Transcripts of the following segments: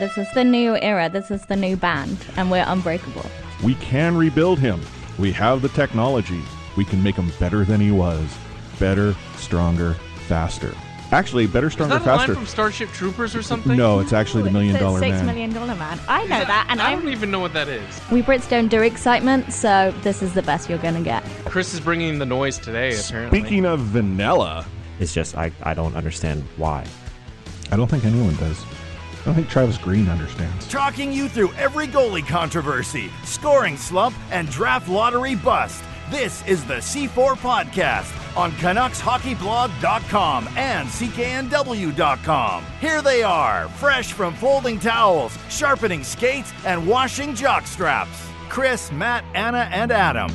This is the new era. This is the new band, and we're unbreakable. We can rebuild him. We have the technology. We can make him better than he was. Better, stronger, faster. Actually, better, stronger, faster. Is that a faster. line from Starship Troopers or something? No, it's actually the $1 Million Man. $6 Million Man. I know that, and I don't even know what that is. We Brits don't do excitement, so this is the best you're gonna get. Chris is bringing the noise today, apparently. Speaking of vanilla, it's just I don't understand why. I don't think anyone does. I don't think Travis Green understands. Talking you through every goalie controversy, scoring slump, and draft lottery bust. This is the C4 Podcast on CanucksHockeyBlog.com and CKNW.com. Here they are, fresh from folding towels, sharpening skates, and washing jock straps. Chris, Matt, Anna, and Adam.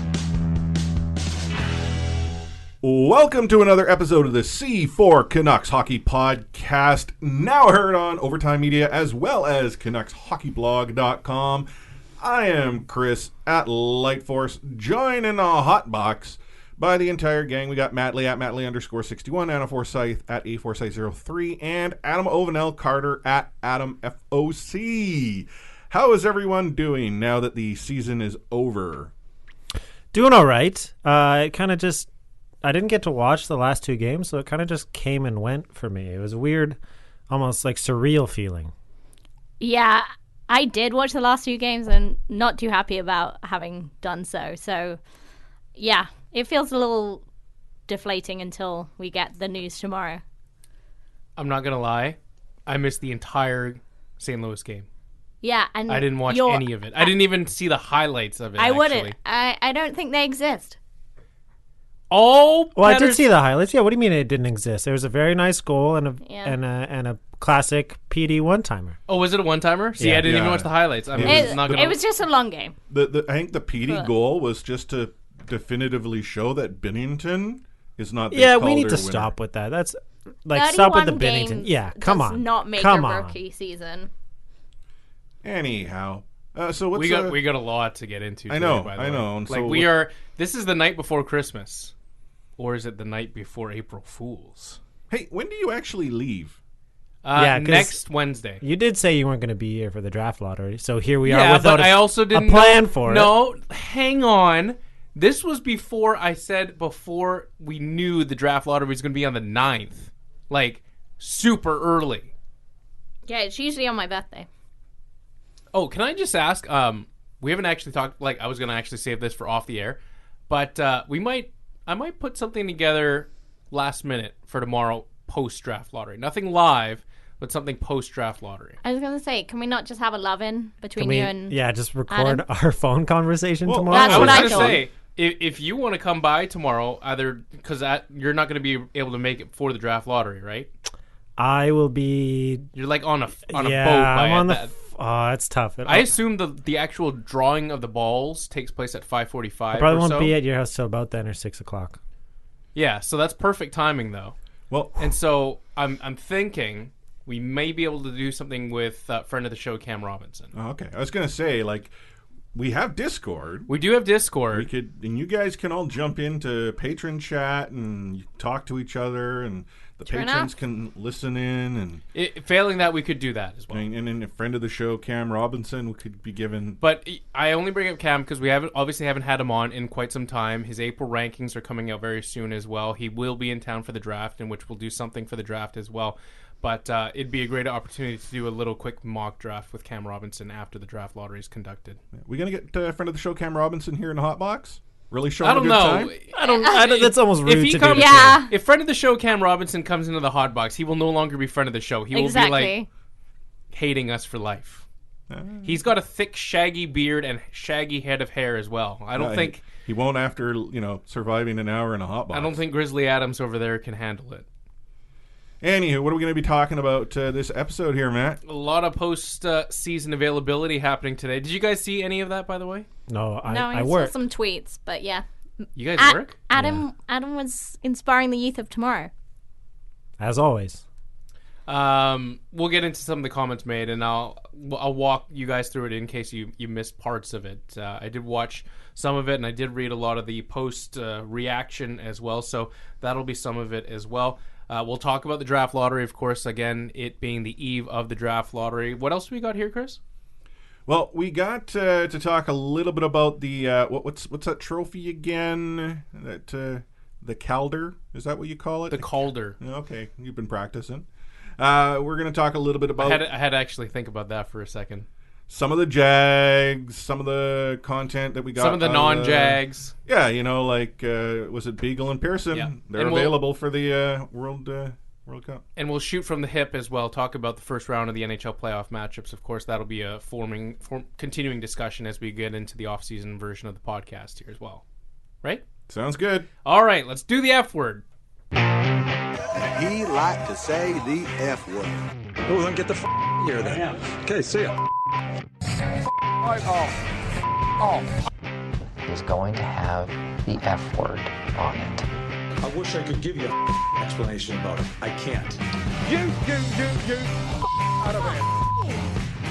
Welcome to another episode of the C4 Canucks Hockey Podcast, now heard on Overtime Media as well as CanucksHockeyBlog.com. I am Chris at Lightforce, joined in a hot box by the entire gang. We got Matt Lee at @Matt_61, Anna Forsyth at @Forsyth03, and Adam Ovenel Carter at AdamFOC. How is everyone doing now that the season is over? Doing all right. I didn't get to watch the last two games, so it kind of just came and went for me. It was a weird, almost like surreal feeling. Yeah, I did watch the last two games and not too happy about having done so. So, yeah, it feels a little deflating until we get the news tomorrow. I'm not going to lie. I missed the entire St. Louis game. Yeah, and I didn't watch any of it. I didn't even see the highlights of it, wouldn't. I don't think they exist. Oh, well, I did see the highlights. Yeah, what do you mean it didn't exist? There was a very nice goal and a classic PD one-timer. Oh, was it a one-timer? See, Yeah. I didn't even watch the highlights. I mean, It was just a long game. I think the PD goal was just to definitively show that Binnington is not the Yeah, we need Calder to winner. stop with that. That's like stop with the Binnington. Yeah, come on. Does not make come a on. rookie season. Anyhow, so what's we got a lot to get into. I know, today, by the I way. know. And Like so this is the night before Christmas, or is it the night before April Fools? Hey, when do you actually leave? Yeah, 'cause next Wednesday. You did say you weren't going to be here for the draft lottery, so here we Yeah, are without but I also didn't a plan for it. No, hang on. This was before we knew the draft lottery was going to be on the 9th. Like, super early. Yeah, it's usually on my birthday. Oh, can I just ask? We haven't actually talked. Like, I was going to actually save this for off the air, but I might put something together last minute for tomorrow post draft lottery. Nothing live, but something post draft lottery. I was going to say, can we not just have a love-in between you and just record Adam? our phone conversation tomorrow? That's I what was I going to thought. say, if you want to come by tomorrow, either because you're not going to be able to make it for the draft lottery, right? I will be. You're like on a boat. I'm on the. It's tough. I assume the actual drawing of the balls takes place at 5:45. I probably or won't so. be at your house till about then or 6 o'clock. Yeah, so that's perfect timing though. Well, And so I'm thinking we may be able to do something with friend of the show Cam Robinson. okay. I was gonna say, like, we have Discord. We do have Discord. We could, and you guys can all jump into patron chat and talk to each other, and the True patrons enough. can listen in, and Failing that, we could do that as well. and then a friend of the show, Cam Robinson, could be given. But I only bring up Cam because we obviously haven't had him on in quite some time. His April rankings are coming out very soon as well. He will be in town for the draft, in which we'll do something for the draft as well. But it'd be a great opportunity to do a little quick mock draft with Cam Robinson after the draft lottery is conducted. We gonna get friend of the show, Cam Robinson, here in the hot box? Really showing I don't a good know. time? I don't. That's almost rude If he to comes, do. Yeah. if friend of the show Cam Robinson comes into the hot box, he will no longer be friend of the show. He will be like hating us for life. He's got a thick, shaggy beard and shaggy head of hair as well. I don't think he won't after surviving an hour in a hot box. I don't think Grizzly Adams over there can handle it. Anywho, what are we going to be talking about this episode here, Matt? A lot of post-season availability happening today. Did you guys see any of that, by the way? No, I I saw work. some tweets, but yeah. You guys work? Adam was inspiring the youth of tomorrow. As always. We'll get into some of the comments made, and I'll walk you guys through it in case you missed parts of it. I did watch some of it, and I did read a lot of the post reaction as well, so that'll be some of it as well. We'll talk about the draft lottery, of course, again, it being the eve of the draft lottery. What else do we got here, Chris? Well, we got to talk a little bit about the what's that trophy again? That the Calder, is that what you call it? The Calder. Okay, you've been practicing. We're going to talk a little bit about. I had to actually think about that for a second. Some of the Jags, some of the content that we got. Some of the non-Jags. Yeah, like was it Beagle and Pearson? Yeah. They're available for the World Cup. And we'll shoot from the hip as well. Talk about the first round of the NHL playoff matchups. Of course, that'll be a continuing discussion as we get into the off-season version of the podcast here as well. Right? Sounds good. All right, let's do the F word. He liked to say the F word. Oh, then get the here then. Okay, see ya. Is going to have the F word on it. I wish I could give you an explanation about it. I can't. You. Out of here.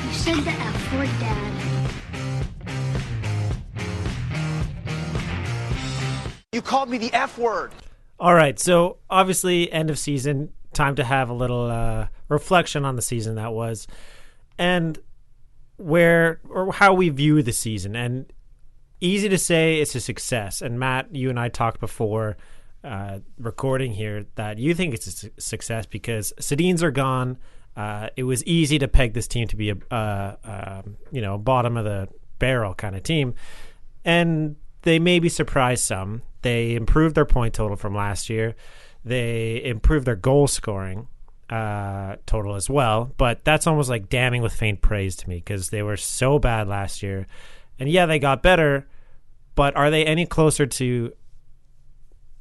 You said the F word, Dad. You called me the F word. All right, so obviously end of season, time to have a little reflection on the season that was, and how we view the season. And easy to say it's a success. And Matt, you and I talked before recording here that you think it's a success because Sedins are gone. It was easy to peg this team to be a bottom of the barrel kind of team, and they maybe surprised some. They improved their point total from last year. They improved their goal scoring total as well. But that's almost like damning with faint praise to me because they were so bad last year. And yeah, they got better, but are they any closer to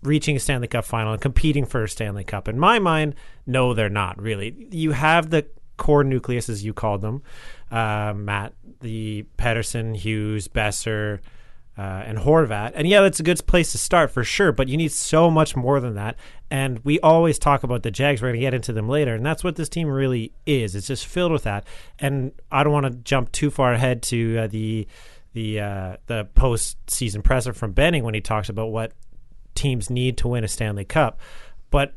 reaching a Stanley Cup final and competing for a Stanley Cup? In my mind, no, they're not really. You have the core nucleus, as you called them, Matt, the Pettersson, Hughes, Besser, and Horvat. And yeah, that's a good place to start for sure, but you need so much more than that. And we always talk about the Jags. We're going to get into them later, and that's what this team really is. It's just filled with that. And I don't want to jump too far ahead to the post-season presser from Benning when he talks about what teams need to win a Stanley Cup. But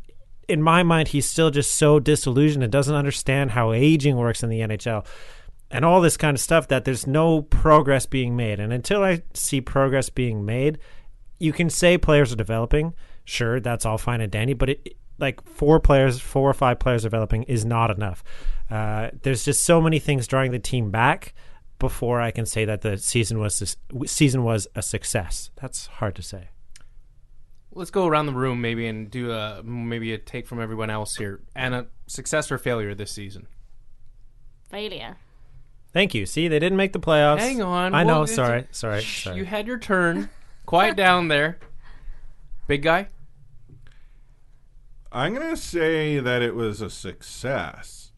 in my mind, he's still just so disillusioned and doesn't understand how aging works in the NHL. And all this kind of stuff that there's no progress being made. And until I see progress being made, you can say players are developing. Sure, that's all fine and dandy, but like 4 or 5 players developing is not enough. There's just so many things drawing the team back before I can say that the season was a success. That's hard to say. Let's go around the room maybe and do maybe a take from everyone else here. And a success or failure this season? Failure. Thank you. See, they didn't make the playoffs. Hang on. I know. Well, Sorry. You had your turn. Quiet down there. Big guy? I'm going to say that it was a success.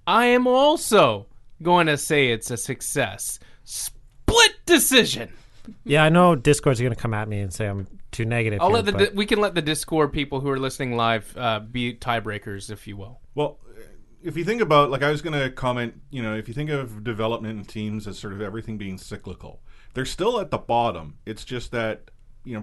I am also going to say it's a success. Split decision. Yeah, I know Discord's going to come at me and say I'm too negative. We can let the Discord people who are listening live be tiebreakers, if you will. Well, if you think about, like I was going to comment, if you think of development in teams as sort of everything being cyclical, they're still at the bottom. It's just that,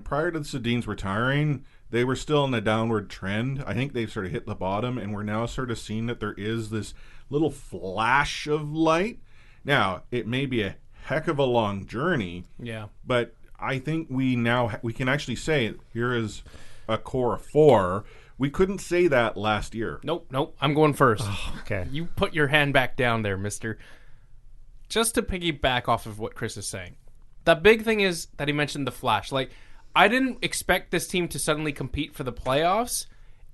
prior to the Sedins retiring, they were still in a downward trend. I think they've sort of hit the bottom, and we're now sort of seeing that there is this little flash of light. Now, it may be a heck of a long journey. Yeah. But I think we can actually say here is a core of 4. We couldn't say that last year. Nope. I'm going first. Oh, okay. You put your hand back down there, mister. Just to piggyback off of what Chris is saying. The big thing is that he mentioned the flash. Like, I didn't expect this team to suddenly compete for the playoffs.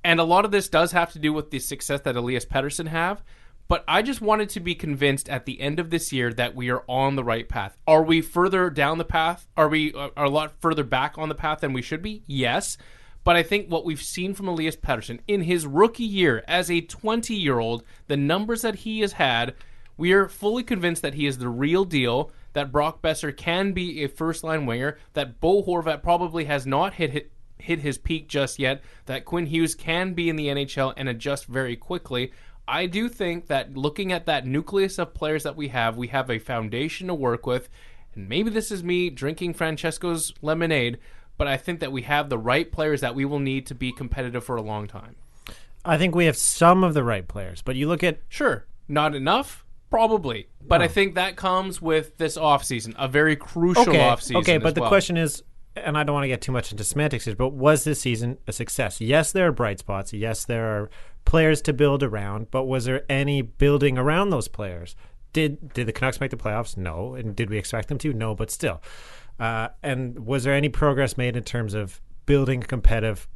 And a lot of this does have to do with the success that Elias Pettersson have. But I just wanted to be convinced at the end of this year that we are on the right path. Are we further down the path? Are we a lot further back on the path than we should be? Yes. But I think what we've seen from Elias Pettersson in his rookie year as a 20-year-old, the numbers that he has had, we are fully convinced that he is the real deal, that Brock Besser can be a first-line winger, that Bo Horvat probably has not hit his peak just yet, that Quinn Hughes can be in the NHL and adjust very quickly. I do think that looking at that nucleus of players that we have a foundation to work with, and maybe this is me drinking Francesco's lemonade, but I think that we have the right players that we will need to be competitive for a long time. I think we have some of the right players, but you look at Sure. Not enough? Probably. But I think that comes with this offseason, a very crucial offseason. Okay, but as the well. question is, and I don't want to get too much into semantics here, but was this season a success? Yes, there are bright spots. Yes, there are players to build around, but was there any building around those players? Did the Canucks make the playoffs? No. And did we expect them to? No, but still. And was there any progress made in terms of building a competitive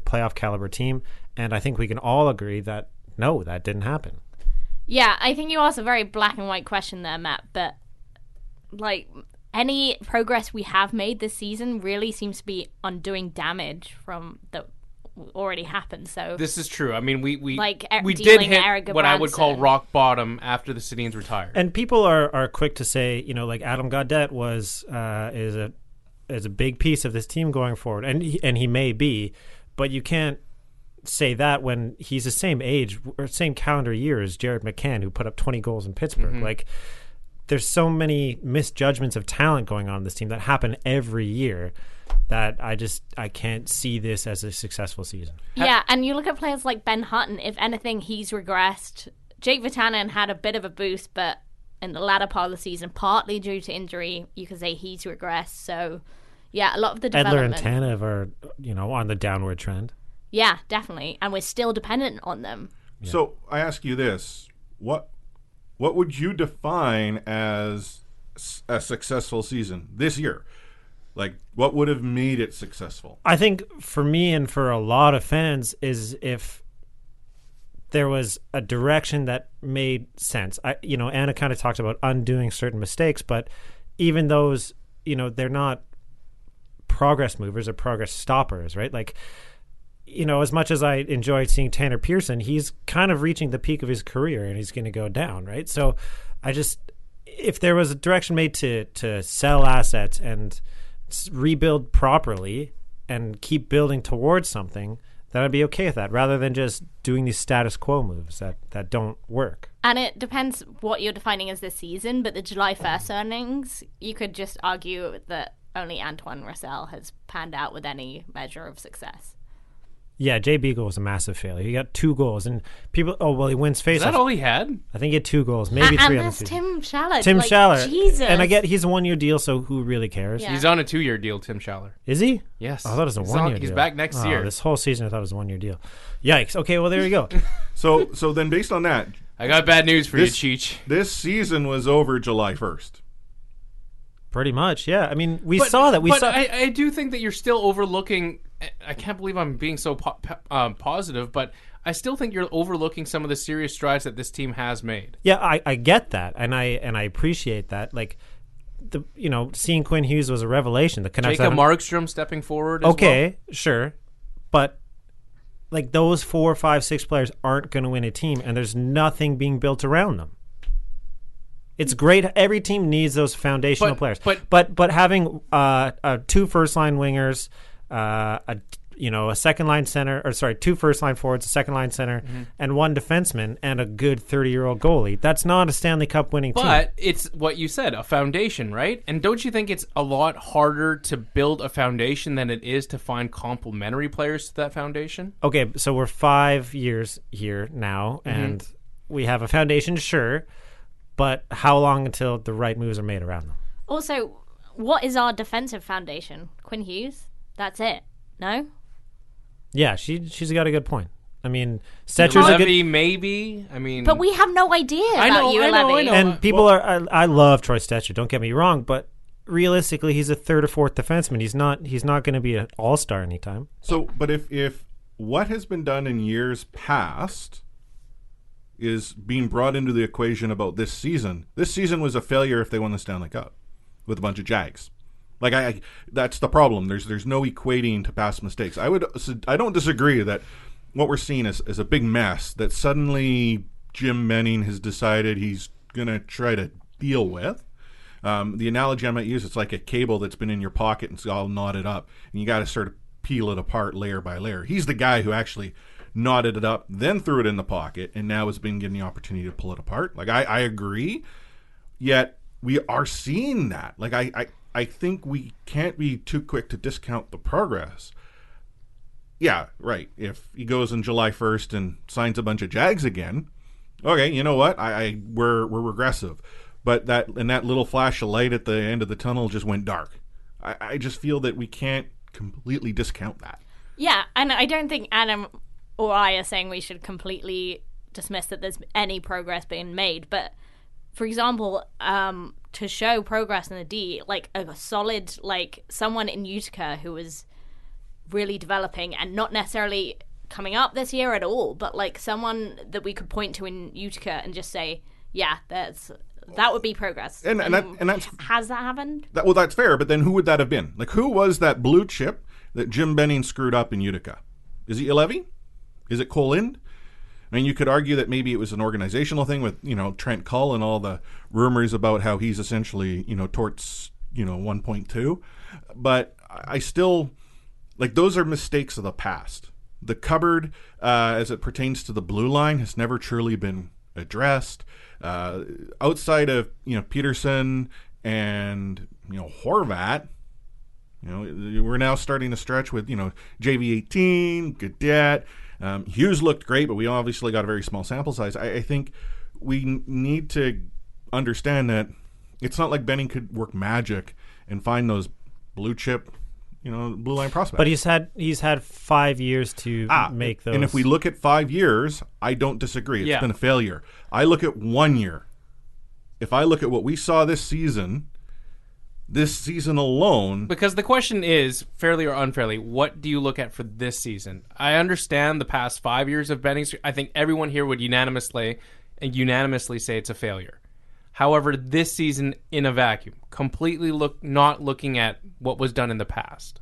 playoff caliber team? And I think we can all agree that no, that didn't happen. Yeah, I think you asked a very black and white question there, Matt, but like any progress we have made this season really seems to be undoing damage from that already happened. So this is true. I mean, we did dealing hit Eric what I would call Branson. rock bottom after the Sedins retired. And people are quick to say, like Adam Gaudette is a big piece of this team going forward, and he may be, but you can't say that when he's the same age or same calendar year as Jared McCann, who put up 20 goals in Pittsburgh. Like, there's so many misjudgments of talent going on in this team that happen every year that I can't see this as a successful season. Yeah, and you look at players like Ben Hutton, if anything, he's regressed. Jake Vatanen had a bit of a boost, but in the latter part of the season, partly due to injury, you could say he's regressed. So, yeah, a lot of the Edler and development. Tanev are, on the downward trend. Yeah, definitely. And we're still dependent on them. Yeah. So I ask you this: what would you define as a successful season this year? Like, what would have made it successful? I think for me and for a lot of fans is if there was a direction that made sense. Anna kind of talked about undoing certain mistakes, but even those, they're not progress movers or progress stoppers, right? Like, as much as I enjoyed seeing Tanner Pearson, he's kind of reaching the peak of his career and he's going to go down, right? So if there was a direction made to sell assets and rebuild properly and keep building towards something, then I'd be okay with that, rather than just doing these status quo moves that don't work. And it depends what you're defining as this season, but the July 1st earnings, you could just argue that only Antoine Roussel has panned out with any measure of success. Yeah, Jay Beagle was a massive failure. He got 2 goals, and people, he wins faceoffs. Is that all he had? I think he had 2 goals, maybe 3 and on the that's season. Tim Schaller. Tim Schaller. Jesus. And I get he's a 1-year deal, so who really cares? Yeah. He's on a 2-year deal, Tim Schaller. Is he? Yes. I thought it was a 1-year deal. He's back next year. This whole season I thought it was a 1-year deal. Yikes. Okay, well, there you go. So then, based on that, I got bad news for you, Cheech. This season was over July 1st. Pretty much, yeah. I mean, we saw that. I do think that you're still overlooking. I can't believe I'm being so positive, but I still think you're overlooking some of the serious strides that this team has made. Yeah, I get that, and I appreciate that. Like, seeing Quinn Hughes was a revelation. The Canucks Jacob Markstrom stepping forward. As well. Sure, but like those 4, 5, 6 players aren't going to win a team, and there's nothing being built around them. It's great. Every team needs those foundational players. But having 2 first-line wingers, a second-line center, 2 first-line forwards, a second-line center, and 1 defenseman, and a good 30-year-old goalie, that's not a Stanley Cup winning team. But it's what you said, a foundation, right? And don't you think it's a lot harder to build a foundation than it is to find complementary players to that foundation? Okay, so we're 5 years here now, and we have a foundation, sure. But how long until the right moves are made around them? Also, what is our defensive foundation? Quinn Hughes? That's it. No? Yeah, she's got a good point. I mean, Stetcher's a good... maybe. I mean... But we have no idea about you, I know. And people I love Troy Stetcher, don't get me wrong, but realistically, he's a 3rd or 4th defenseman. He's not going to be an all-star anytime. So, but if what has been done in years past is being brought into the equation about this season was a failure if they won the Stanley Cup with a bunch of Jags. Like that's the problem. There's no equating to past mistakes. I don't disagree that what we're seeing is a big mess that suddenly Jim Menning has decided he's gonna try to deal with. The analogy I might use, it's like a cable that's been in your pocket and it's all knotted up, and you got to sort of peel it apart layer by layer. He's the guy who actually knotted it up, then threw it in the pocket, and now has been given the opportunity to pull it apart. Like, I agree, yet we are seeing that. Like, I think we can't be too quick to discount the progress. Yeah, right. If he goes on July 1st and signs a bunch of Jags again, okay, you know what? We're regressive. But that little flash of light at the end of the tunnel just went dark. I just feel that we can't completely discount that. Yeah, and I don't think Adam or I are saying we should completely dismiss that there's any progress being made. But, for example, to show progress in the D, like a solid, like someone in Utica who was really developing and not necessarily coming up this year at all, but like someone that we could point to in Utica and just say, yeah, that would be progress. And that's has that happened? That's fair, but then who would that have been? Like, who was that blue chip that Jim Benning screwed up in Utica? Is it Levy? Is it Cole Lind? I mean, you could argue that maybe it was an organizational thing with, Trent Cull and all the rumors about how he's essentially, torts, 1.2. But I still, like, those are mistakes of the past. The cupboard, as it pertains to the blue line, has never truly been addressed. Outside of, Peterson and, Horvat, we're now starting to stretch with, JV18, Gaudette. Hughes looked great, but we obviously got a very small sample size. I think we need to understand that it's not like Benning could work magic and find those blue chip, blue line prospects. But he's had 5 years to make those. And if we look at 5 years, I don't disagree. It's been a failure. I look at 1 year. If I look at what we saw this season alone. Because the question is, fairly or unfairly, what do you look at for this season? I understand the past 5 years of Benning's. I think everyone here would unanimously say it's a failure. However, this season in a vacuum, completely not looking at what was done in the past.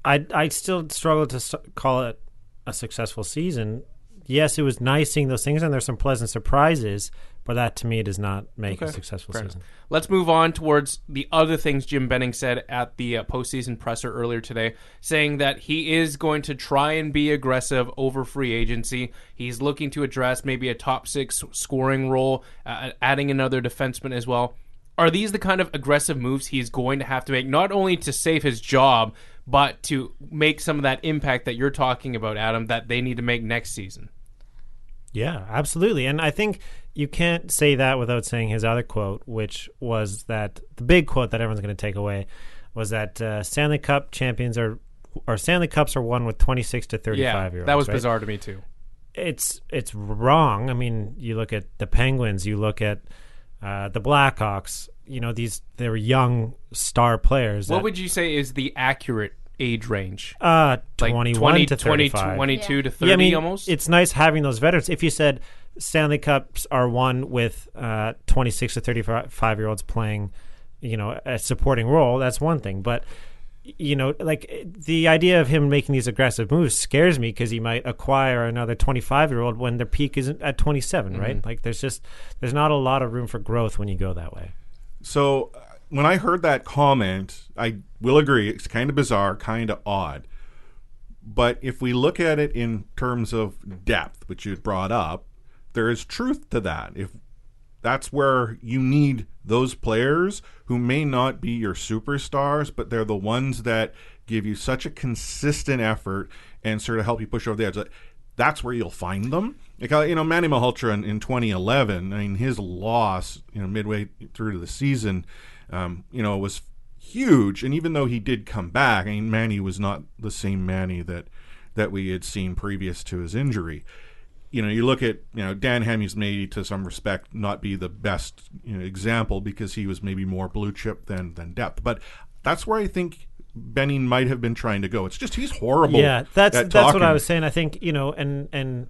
I still struggle to call it a successful season. Yes, it was nice seeing those things, and there's some pleasant surprises, but that to me does not make a successful season. Let's move on towards the other things Jim Benning said at the postseason presser earlier today, saying that he is going to try and be aggressive over free agency. He's looking to address maybe a top 6 scoring role, adding another defenseman as well. Are these the kind of aggressive moves he's going to have to make, not only to save his job, but to make some of that impact that you're talking about, Adam, that they need to make next season? Yeah, absolutely. And I think you can't say that without saying his other quote, which was that the big quote that everyone's going to take away was that Stanley Cup champions or Stanley Cups are won with 26 to 35 year olds. That was bizarre to me too. It's wrong. I mean, you look at the Penguins, you look at the Blackhawks. They're young star players. What would you say is the accurate age range? 21 to 35. 22 to 30 almost? It's nice having those veterans. If you said Stanley Cups are won with 26 to 35-year-olds playing, a supporting role, that's one thing. But, the idea of him making these aggressive moves scares me because he might acquire another 25-year-old when their peak isn't at 27, right? Like, there's not a lot of room for growth when you go that way. So when I heard that comment, I will agree, it's kind of bizarre, kind of odd. But if we look at it in terms of depth, which you brought up, there is truth to that. If that's where you need those players who may not be your superstars, but they're the ones that give you such a consistent effort and sort of help you push over the edge. That's where you'll find them. Like, Manny Malhotra in 2011, I mean, his loss, midway through to the season, was huge. And even though he did come back, I mean, Manny was not the same Manny that we had seen previous to his injury. You look at, Dan Hemmy's maybe to some respect not be the best example because he was maybe more blue chip than depth. But that's where I think Benning might have been trying to go. It's just he's horrible. Yeah, that's what I was saying. I think, and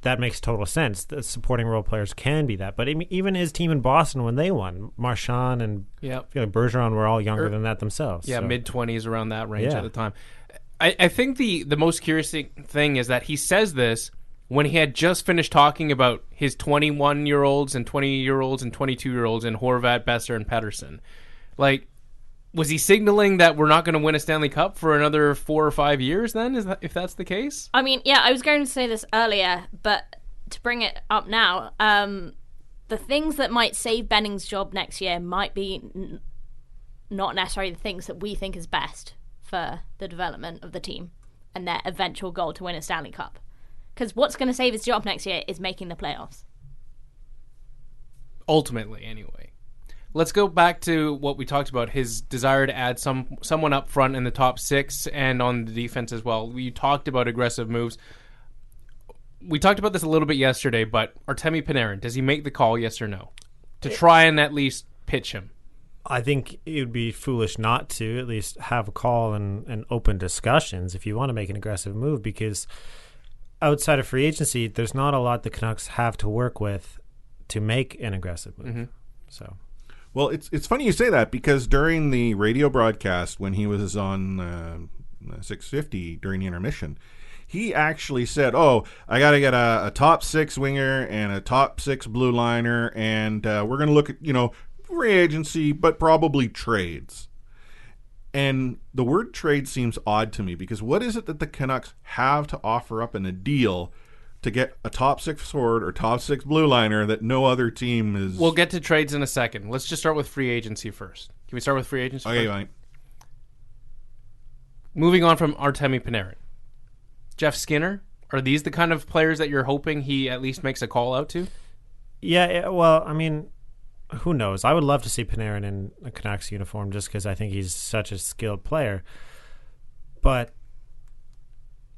that makes total sense. The supporting role players can be that. But even his team in Boston when they won, Marchand and Bergeron were all younger than that themselves. Yeah, so. mid-20s around that range at the time. I think the most curious thing is that he says this when he had just finished talking about his 21-year-olds and 20-year-olds and 22-year-olds in Horvat, Besser, and Pettersson. Like, was he signaling that we're not going to win a Stanley Cup for another 4 or 5 years then, if that's the case? I mean, yeah, I was going to say this earlier, but to bring it up now, the things that might save Benning's job next year might be not necessarily the things that we think is best for the development of the team. and their eventual goal to win a Stanley Cup. Because what's going to save his job next year is making the playoffs. Ultimately, anyway. Let's go back to what we talked about, his desire to add someone up front in the top 6 and on the defense as well. We talked about aggressive moves. We talked about this a little bit yesterday, but Artemi Panarin, does he make the call, yes or no? To try and at least pitch him. I think it would be foolish not to at least have a call and open discussions if you want to make an aggressive move, because outside of free agency, there's not a lot the Canucks have to work with to make an aggressive move. Mm-hmm. So, well, it's funny you say that, because during the radio broadcast when he was on 650 during the intermission, he actually said, I got to get a top 6 winger and a top 6 blue liner, and we're going to look at, free agency, but probably trades. And the word trade seems odd to me, because what is it that the Canucks have to offer up in a deal to get a top 6 forward or top 6 blue liner that no other team is? We'll get to trades in a second. Let's just start with free agency first. Can we start with free agency Okay, first? fine. Moving on from Artemi Panarin. Jeff Skinner, are these the kind of players that you're hoping he at least makes a call out to? yeah, well, I mean, who knows? I would love to see Panarin in a Canucks uniform just because I think he's such a skilled player. But,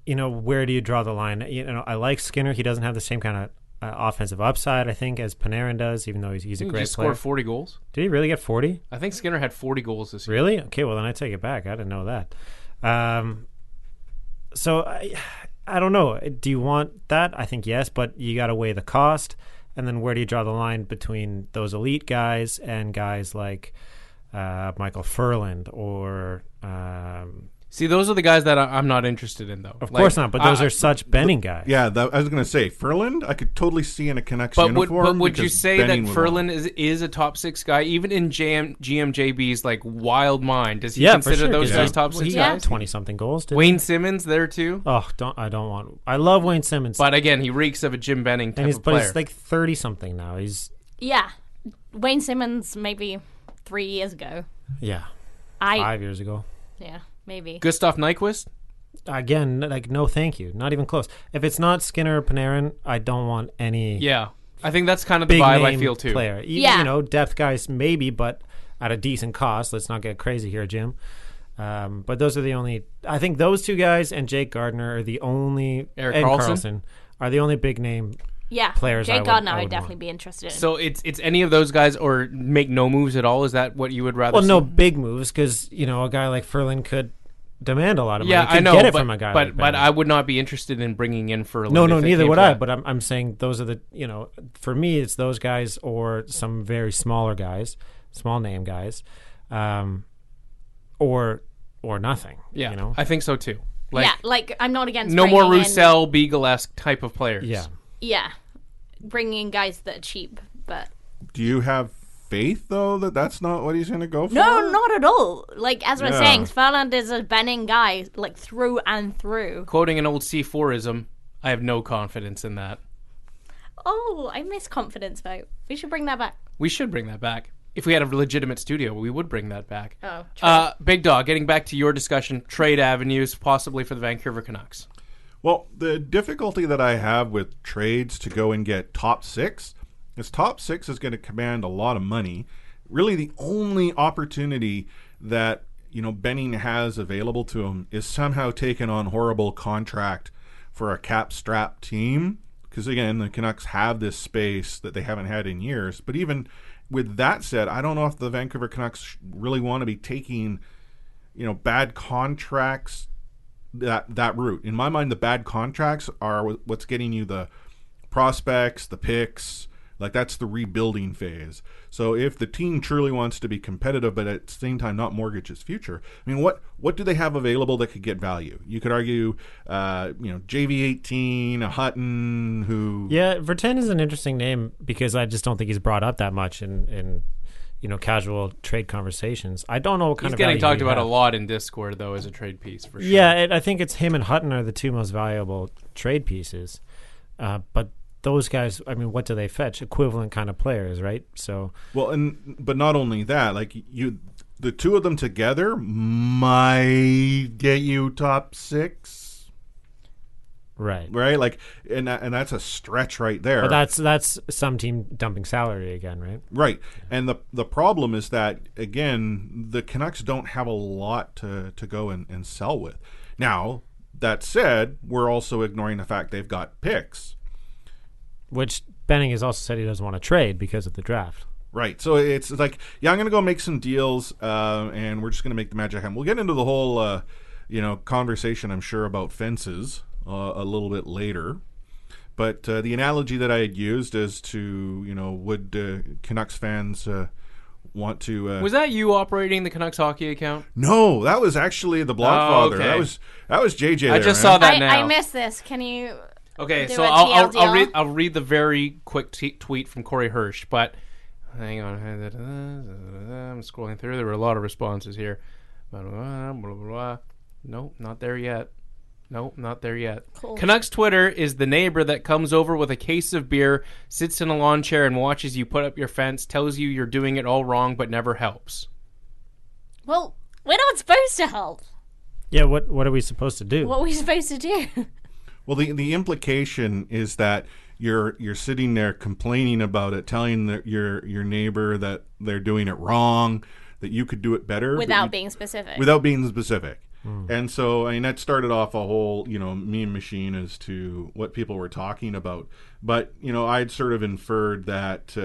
where do you draw the line? I like Skinner. He doesn't have the same kind of offensive upside, I think, as Panarin does, even though he's a He great just player. scored 40 goals. Did he really get 40? I think Skinner had 40 goals this year. Really? Okay, well, then I take it back. I didn't know that. So I don't know. Do you want that? I think yes, but you got to weigh the cost. And then where do you draw the line between those elite guys and guys like Michael Furland or... See, those are the guys that I'm not interested in, though. Of course not, but those are such Benning guys. Yeah, I was going to say, Furland, I could totally see in a Canucks But uniform. would you because say Benning that would Furland want- is a top 6 guy, even in GMJB's wild mind? Does he Yeah, consider for sure, those 'cause guys he- top well, 6 he got guys? 20-something goals, didn't Wayne he? Simmons there too, I love Wayne Simmons. but again, he reeks of a Jim Benning type of but player. he's like 30-something now. Yeah. Wayne Simmons maybe 3 years ago. Yeah, I 5 years ago. Yeah, maybe. Gustav Nyquist. Again, no thank you. Not even close. If it's not Skinner or Panarin, I don't want any Yeah, I think that's kind of the big vibe I name feel too. player. Yeah. Depth guys maybe, but at a decent cost. Let's not get crazy here, Jim. But those are the only. I think those two guys and Jake Gardner are the only. Erik and Karlsson? Are the only big name. Yeah. Players I Jake would- Gardner I I would would definitely want. be interested in. So it's any of those guys, or make no moves at all? Is that what you would rather? Well, see? no big moves because a guy like Furlan could demand a lot of money. Yeah, Could I know, get it but, from a guy. but like but Benning. I would not be interested in bringing in Furland. No, if it neither came would to I. that. But I'm saying those are the for me it's those guys or some very smaller guys, small name guys, or nothing. Yeah, I think so too. yeah, like I'm not against no more bringing in- Roussel, Beagle-esque type of players. Yeah. Yeah, bringing in guys that are cheap, but Do you have faith, though, that that's not what he's going to go for? no, not at all. Like as we're Yeah. saying, Furland is a Benning guy, like through and through. Quoting an old C4ism, I have no confidence in that. Oh, I miss confidence vote. We should bring that back. We should bring that back. If we had a legitimate studio, we would bring that back. Oh, true. Big Dog, getting back to your discussion, trade avenues possibly for the Vancouver Canucks. Well, the difficulty that I have with trades to go and get top 6 is top 6 is going to command a lot of money. Really, the only opportunity that Benning has available to him is somehow taking on horrible contract for a cap-strapped team. Because again, the Canucks have this space that they haven't had in years. But even with that said, I don't know if the Vancouver Canucks really want to be taking, bad contracts that route. In my mind, the bad contracts are what's getting you the prospects, the picks. Like that's the rebuilding phase. So if the team truly wants to be competitive, but at the same time not mortgage its future, I mean, what do they have available that could get value? You could argue, JV18, a Hutton, who Verten is an interesting name because I just don't think he's brought up that much in casual trade conversations. I don't know what kind He's of getting value talked he about a has. lot in Discord, though, as a trade piece, for sure. Yeah, I think it's him and Hutton are the two most valuable trade pieces. But those guys, I mean, what do they fetch? Equivalent kind of players, right? So but not only that, like the two of them together might get you top 6. Right. Right? Like, and that's a stretch right there. But that's some team dumping salary again, right? Right. And the problem is that, again, the Canucks don't have a lot to go and sell with. Now, that said, we're also ignoring the fact they've got picks. Which Benning has also said he doesn't want to trade because of the draft. Right. So it's like, yeah, I'm going to go make some deals, and we're just going to make the magic happen. We'll get into the whole, conversation, I'm sure, about fences a little bit later. But the analogy that I had used is to, would Canucks fans want to... Was that you operating the Canucks hockey account? No, that was actually the Blogfather. Okay. That was JJ. I just saw that now. I missed this. Can you... Okay, do so a TLDR? I'll read the very quick tweet from Corey Hirsch, but hang on. I'm scrolling through. There were a lot of responses here. Nope, not there yet. Nope, not there yet. Cool. Canucks Twitter is the neighbor that comes over with a case of beer, sits in a lawn chair, and watches you put up your fence, tells you you're doing it all wrong, but never helps. Well, we're not supposed to help. Yeah, what are we supposed to do? What are we supposed to do? Well, the implication is that you're sitting there complaining about it, telling your neighbor that they're doing it wrong, that you could do it better. Without being specific. Without being specific. And so, I mean, that started off a whole, meme machine as to what people were talking about. But, I'd sort of inferred that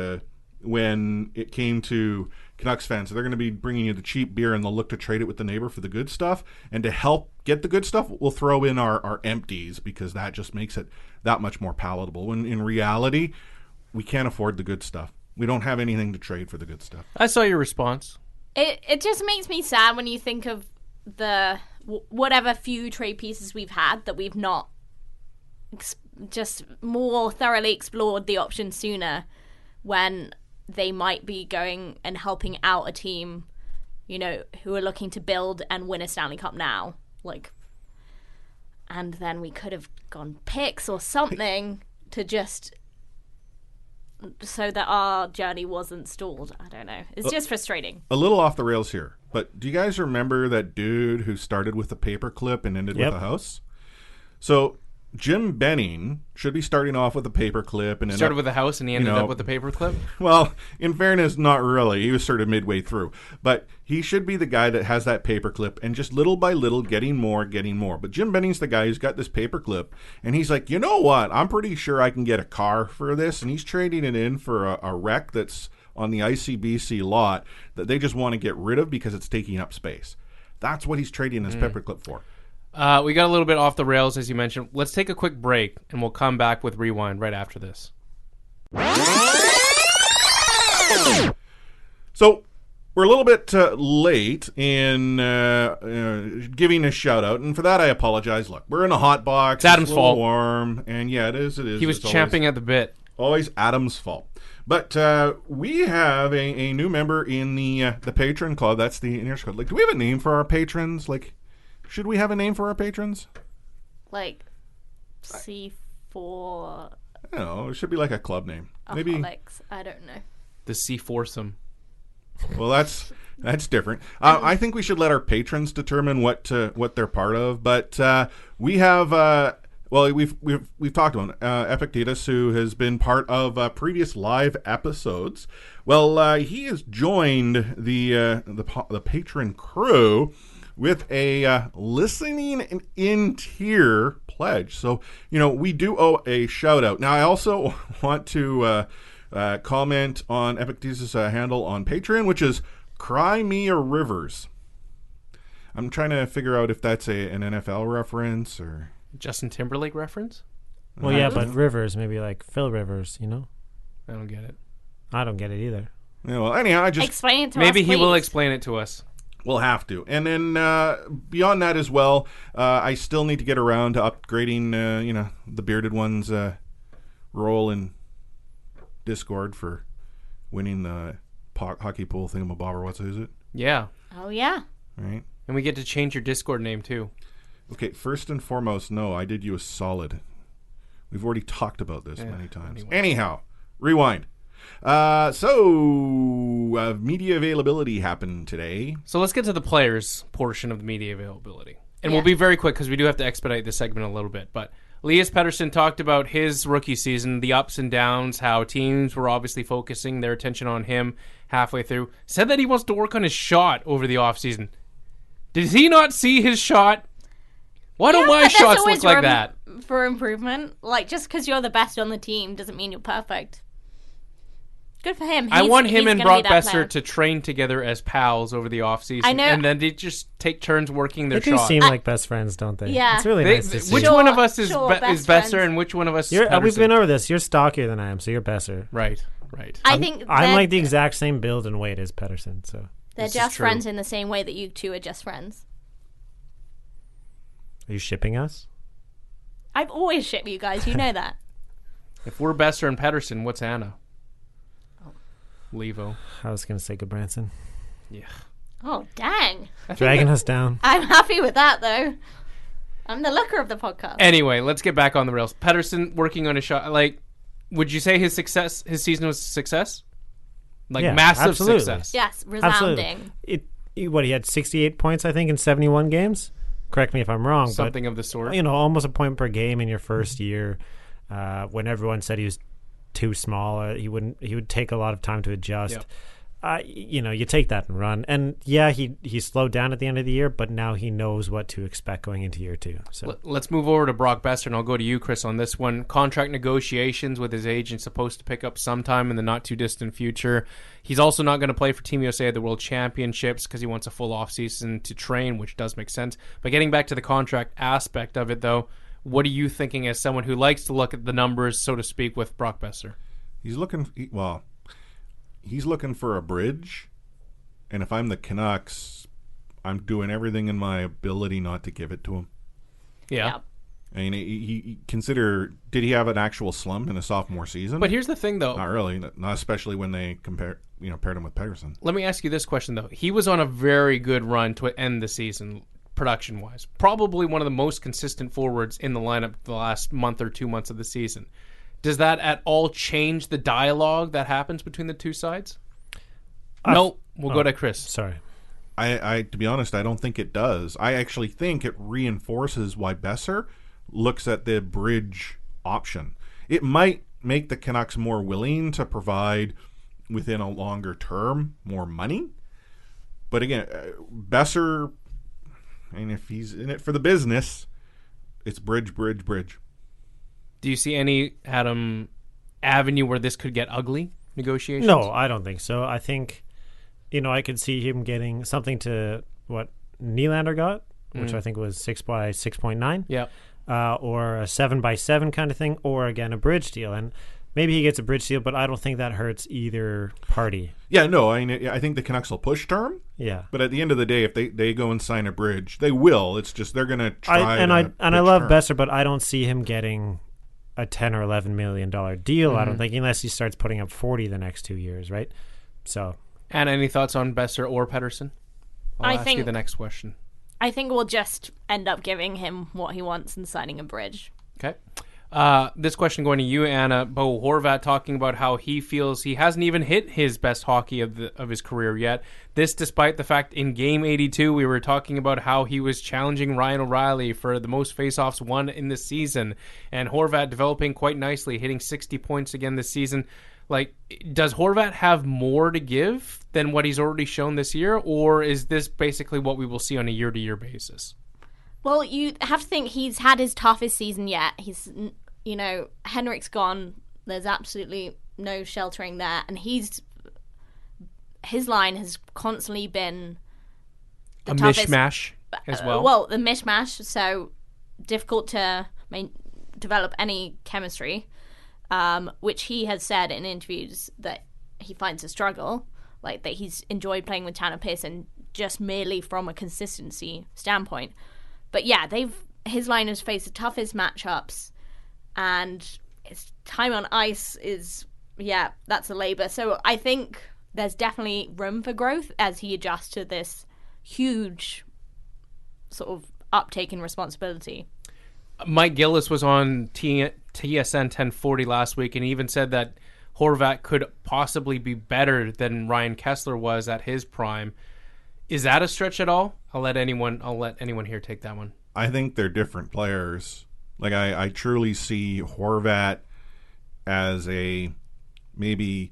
when it came to Canucks fans, they're going to be bringing you the cheap beer and they'll look to trade it with the neighbor for the good stuff. And to help get the good stuff, we'll throw in our empties because that just makes it that much more palatable. When in reality, we can't afford the good stuff. We don't have anything to trade for the good stuff. I saw your response. It just makes me sad when you think of the whatever few trade pieces we've had that we've not just more thoroughly explored the option sooner, when they might be going and helping out a team, who are looking to build and win a Stanley Cup now. And then we could have gone picks or something to just so that our journey wasn't stalled. I don't know. It's just frustrating. A little off the rails here, but do you guys remember that dude who started with a paperclip and ended with a house? So Jim Benning should be starting off with a paperclip and Started with a house and he ended up with a paperclip? Well, in fairness, not really. He was sort of midway through. But he should be the guy that has that paperclip and just little by little getting more. But Jim Benning's the guy who's got this paperclip and he's like, you know what? I'm pretty sure I can get a car for this. And he's trading it in for a wreck that's on the ICBC lot that they just want to get rid of because it's taking up space. That's what he's trading his paperclip for. We got a little bit off the rails, as you mentioned. Let's take a quick break, and we'll come back with Rewind right after this. So we're a little bit late in giving a shout out, and for that I apologize. Look, we're in a hot box. It's Adam's a little fault. Warm, and yeah, it is. He was champing at the bit. Always Adam's fault. But we have a new member in the patron club. That's the Inner Club. Do we have a name for our patrons? Should we have a name for our patrons? C4 I don't know. It should be like a club name. Maybe. alcoholics. I don't know. The C foursome. Well, that's different. I think we should let our patrons determine what they're part of. But we have we've talked about Epictetus, who has been part of previous live episodes. Well, he has joined the patron crew with a listening in tier pledge. So, we do owe a shout out. Now, I also want to comment on Epictetus' handle on Patreon, which is Cry Me a Rivers. I'm trying to figure out if that's an NFL reference or Justin Timberlake reference? Well, yeah, but Rivers, maybe like Phil Rivers, I don't get it. I don't get it either. Yeah, well, anyhow, I just explain it to us. Maybe he will please. explain it to us. We'll have to. And then beyond that as well, I still need to get around to upgrading, the Bearded One's role in Discord for winning the hockey pool thingamabobber. What's it? Yeah. Oh, yeah. Right. And we get to change your Discord name, too. Okay, first and foremost, no, I did you a solid. We've already talked about this many times. Anyway. Anyhow, rewind. Media availability happened today. So let's get to the players portion of the media availability. And we'll be very quick because we do have to expedite this segment a little bit. But Elias Pettersson talked about his rookie season, the ups and downs, how teams were obviously focusing their attention on him halfway through. Said that he wants to work on his shot over the offseason. Did he not see his shot? Why don't my shots look like that? For improvement. Like, just because you're the best on the team doesn't mean you're perfect. Good for him. I want him and Brock Besser to train together as pals over the offseason. I know. And then they just take turns working their They do shot. seem like best friends, don't they? Yeah. It's really nice to see. Which one of us is Besser friends. and which one of us is Pettersson? We've been over this. You're stockier than I am, so you're Besser. Right. I think I'm like the exact same build and weight as Pettersson, so they're just friends in the same way that you two are just friends. Are you shipping us? I've always shipped you guys. You know that. If we're Besser and Pettersson, what's Anna? Levo. I was going to say Goodbranson. Yeah. Oh, dang. Dragging us down. I'm happy with that, though. I'm the looker of the podcast. Anyway, let's get back on the rails. Pettersson working on a shot. Like, would you say his season was a success? Like, Yeah, massive absolutely. success. Yes, resounding. He had 68 points, I think, in 71 games. Correct me if I'm wrong. Something of the sort. But, almost a point per game in your first year. When everyone said he was too small, he would take a lot of time to adjust. Yep. You take that and run. And yeah, he slowed down at the end of the year, but now he knows what to expect going into year two. So let's move over to Brock Besser, and I'll go to you, Chris, on this one. Contract negotiations with his agent supposed to pick up sometime in the not too distant future. He's also not going to play for Team USA at the World Championships because he wants a full offseason to train, which does make sense. But getting back to the contract aspect of it, though, what are you thinking as someone who likes to look at the numbers, so to speak, with Brock Besser? He's looking for a bridge, and if I'm the Canucks, I'm doing everything in my ability not to give it to him. Yeah. I mean, he did he have an actual slump in a sophomore season? But here's the thing, though. Not really, not especially when they paired him with Pettersson. Let me ask you this question, though. He was on a very good run to end the season, production-wise. Probably one of the most consistent forwards in the lineup the last month or 2 months of the season. Does that at all change the dialogue that happens between the two sides? No, we'll go to Chris. Sorry. I to be honest, I don't think it does. I actually think it reinforces why Besser looks at the bridge option. It might make the Canucks more willing to provide within a longer term more money. But again, Besser, and if he's in it for the business, it's bridge. Do you see any, Adam, avenue where this could get ugly, negotiations? No, I don't think so. I think, I could see him getting something to what Nylander got, which I think was 6 by 6.9. Yeah. Or a 7 by 7 kind of thing, or again, a bridge deal. And maybe he gets a bridge deal, but I don't think that hurts either party. Yeah, no, I think the Canucks will push term. Yeah. But at the end of the day, if they go and sign a bridge, they will. It's just they're going to try. I love Besser, but I don't see him getting a $10 or $11 million deal. I don't think, unless he starts putting up 40 the next 2 years, right? So, and any thoughts on Besser or Pettersson? I'll ask you the next question. I think we'll just end up giving him what he wants and signing a bridge. Okay. This question going to you, Anna. Bo Horvat talking about how he feels he hasn't even hit his best hockey of his career yet. This despite the fact in Game 82 we were talking about how he was challenging Ryan O'Reilly for the most faceoffs won in the season. And Horvat developing quite nicely, hitting 60 points again this season. Like, does Horvat have more to give than what he's already shown this year? Or is this basically what we will see on a year-to-year basis? Well, you have to think he's had his toughest season yet. He's... Henrik's gone. There's absolutely no sheltering there. And his line has constantly been the toughest. Mishmash as well. Well, the mishmash, so difficult to develop any chemistry, which he has said in interviews that he finds a struggle, like that he's enjoyed playing with Tanner Pearson just merely from a consistency standpoint. But yeah, his line has faced the toughest matchups, and his time on ice is, that's a labor. So I think there's definitely room for growth as he adjusts to this huge sort of uptake in responsibility. Mike Gillis was on TSN 1040 last week, and he even said that Horvat could possibly be better than Ryan Kessler was at his prime. Is that a stretch at all? I'll let anyone here take that one. I think they're different players. Like I truly see Horvat as a maybe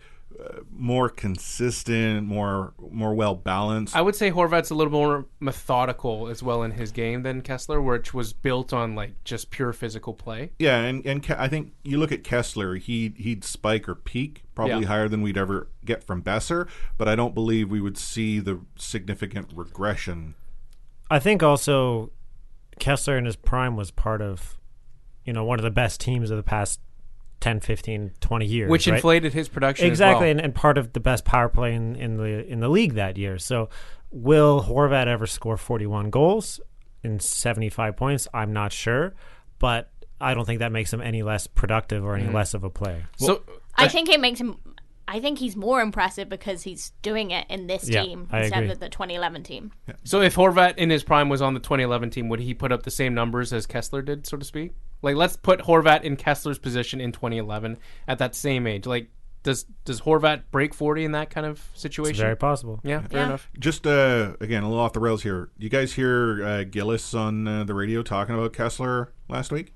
more consistent, more well balanced. I would say Horvat's a little more methodical as well in his game than Kessler, which was built on like just pure physical play. Yeah, and I think you look at Kessler, he'd spike or peak probably higher than we'd ever get from Besser, but I don't believe we would see the significant regression. I think also Kessler in his prime was part of, one of the best teams of the past 10, 15, 20 years. Which right? inflated his production exactly, as well. and part of the best power play in the league that year. So will Horvat ever score 41 goals in 75 points? I'm not sure, but I don't think that makes him any less productive or any less of a player. So I think it makes him. I think he's more impressive because he's doing it in this team I instead agree. of the 2011 team. So if Horvat in his prime was on the 2011 team, would he put up the same numbers as Kessler did, so to speak? Like, let's put Horvat in Kessler's position in 2011 at that same age. Like, does Horvat break 40 in that kind of situation? It's very possible. Yeah, fair enough. Just again, a little off the rails here. You guys hear Gillis on the radio talking about Kessler last week?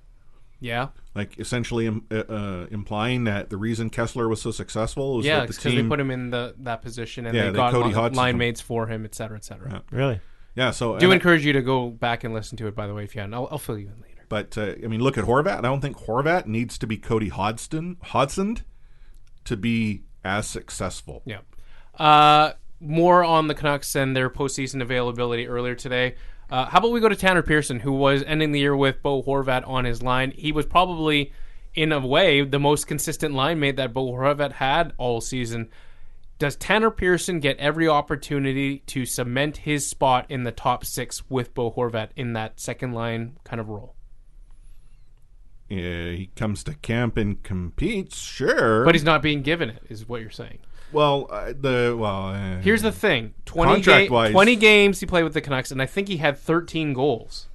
Yeah. Like essentially implying that the reason Kessler was so successful was that the because team they put him in that position and Yeah, they that got Cody Hodgson line from- mates for him, et cetera, et cetera. Yeah. Really? Yeah, so Do encourage you to go back and listen to it, by the way, if you haven't. I'll fill you in later. But I mean, look at Horvat. I don't think Horvat needs to be Cody Hodgson to be as successful. Yeah. More on the Canucks and their postseason availability earlier today. How about we go to Tanner Pearson, who was ending the year with Bo Horvat on his line. He was probably, in a way, the most consistent line mate that Bo Horvat had all season. Does Tanner Pearson get every opportunity to cement his spot in the top six with Bo Horvat in that second line kind of role? Yeah, he comes to camp and competes, sure, But he's not being given it, is what you're saying. well, Here's the thing. 20 Contract-wise- 20 games he played with the Canucks, and I think he had 13 goals.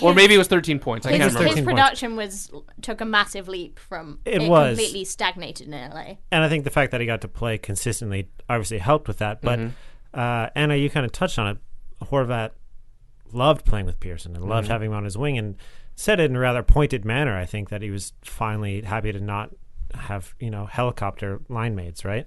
Or maybe it was 13 points. I can't His, remember. his 13 production took a massive leap from It was. completely stagnated in LA. And I think the fact that he got to play consistently obviously helped with that. But Anna, you kind of touched on it. Horvat loved playing with Pearson and loved having him on his wing, and said it in a rather pointed manner. I think that he was finally happy to not have helicopter line mates, right?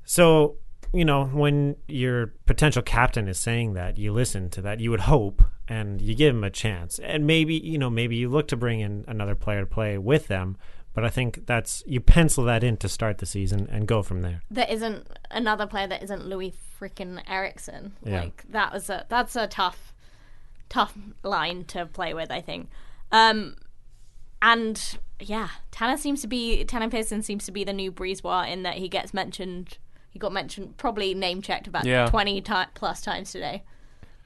So when your potential captain is saying that, you listen to that. You would hope, and you give him a chance. And maybe you look to bring in another player to play with them. But I think you pencil that in to start the season and go from there. There isn't another player that isn't Louis freaking Eriksson. Yeah. Like that's a tough line to play with, I think. And yeah, Tanner Pearson seems to be the new Brisebois in that he gets mentioned. He got mentioned, probably name checked about 20 plus times today.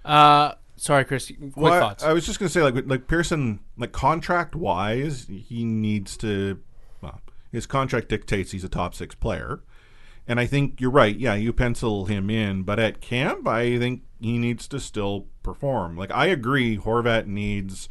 Sorry, Chris. Quick thoughts. I was just going to say, like Pearson, like contract wise, he needs to. Well, his contract dictates he's a top six player, and I think you're right. Yeah, you pencil him in, but at camp, I think he needs to still perform. Like I agree, Horvat needs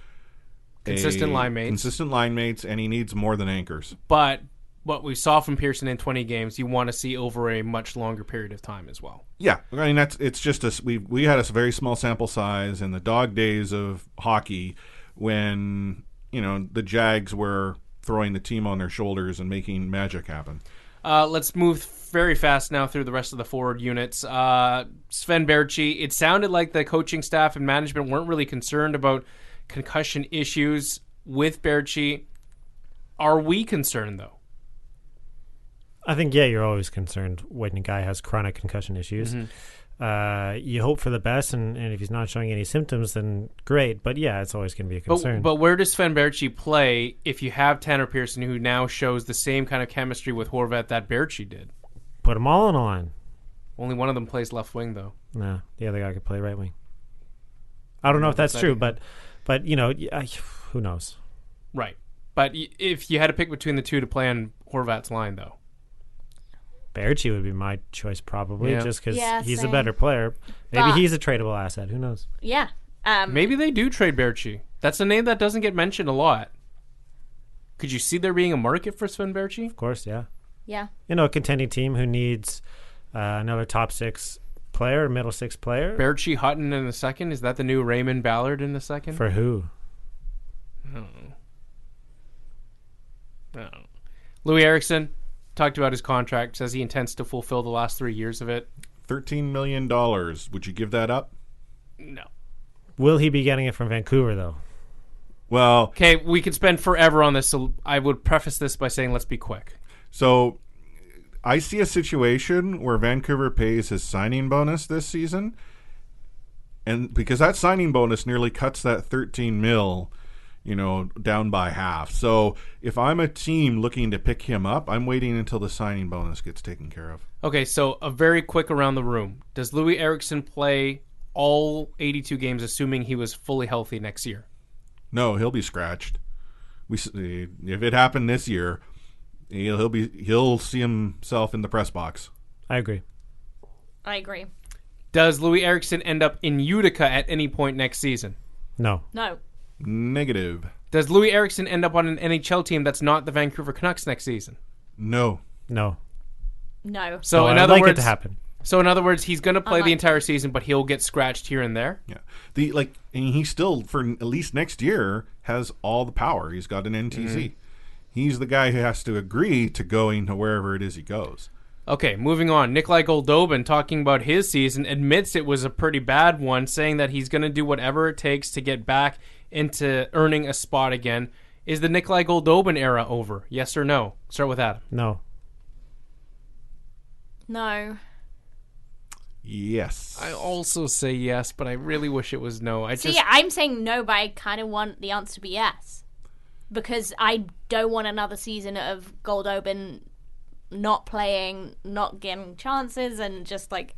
Consistent line mates, and he needs more than anchors. But what we saw from Pearson in 20 games, you want to see over a much longer period of time as well. Yeah, I mean it's just we had a very small sample size in the dog days of hockey when the Jags were throwing the team on their shoulders and making magic happen. Let's move very fast now through the rest of the forward units. Sven Berchi, it sounded like the coaching staff and management weren't really concerned about concussion issues with Berchi. Are we concerned though? I think, you're always concerned when a guy has chronic concussion issues. You hope for the best, and if he's not showing any symptoms, then great. But, it's always going to be a concern. But where does Sven Berchi play if you have Tanner Pearson, who now shows the same kind of chemistry with Horvat that Berchi did? Put them all on a line. Only one of them plays left wing, though. No, the other guy could play right wing. I don't know if that's true, but who knows? Right. But if you had to pick between the two to play on Horvat's line, though? Berchi would be my choice probably, just because he's same. a better player. Maybe But- he's a tradable asset. Who knows? Yeah. Maybe they do trade Berchi. That's a name that doesn't get mentioned a lot. Could you see there being a market for Sven Berchi? Of course, yeah. Yeah. A contending team who needs another top six player, middle six player. Berchi Hutton in the second? Is that the new Raymond Ballard in the second? For who? No. Louis Eriksson talked about his contract, says he intends to fulfill the last 3 years of it. $13 million. Would you give that up? No. Will he be getting it from Vancouver, though? Well, Okay, we could spend forever on this, so I would preface this by saying let's be quick. so I see a situation where Vancouver pays his signing bonus this season, and because that signing bonus nearly cuts that 13 mil, down by half. So if I'm a team looking to pick him up, I'm waiting until the signing bonus gets taken care of. Okay, so a very quick around the room. Does Louis Eriksson play all 82 games, assuming he was fully healthy next year? No, he'll be scratched. If it happened this year, he'll see himself in the press box. I agree. I agree. Does Louis Eriksson end up in Utica at any point next season? No. No. Negative. Does Louis Eriksson end up on an NHL team that's not the Vancouver Canucks next season? No. No. No. So in I'd other like words, it to happen. So in other words, he's going to play the like- entire season, but he'll get scratched here and there. Yeah. And he still, for at least next year, has all the power. He's got an NTZ. He's the guy who has to agree to going to wherever it is he goes. Okay, moving on. Nikolai Goldobin, talking about his season, admits it was a pretty bad one, saying that he's going to do whatever it takes to get back into earning a spot again. Is the Nikolai Goldobin era over? Yes or no? Start with Adam. No. No. Yes. I also say yes, but I really wish it was no. See, I'm saying no, but I kind of want the answer to be yes. Because I don't want another season of Goldobin not playing, not getting chances, and just like,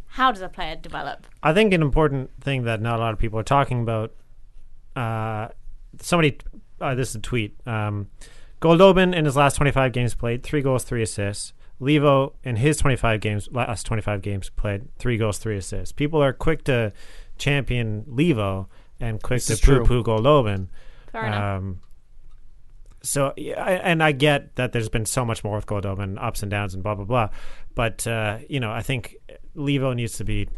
how does a player develop? I think an important thing that not a lot of people are talking about, somebody, this is a tweet, Goldobin in his last 25 games played, 3 goals, 3 assists. Levo in his last 25 games played, 3 goals, 3 assists. People are quick to champion Levo and quick to poo-poo Goldobin. Fair enough. So, and I get that there's been so much more with Goldobin, ups and downs and blah, blah, blah. But, I think Levo needs to be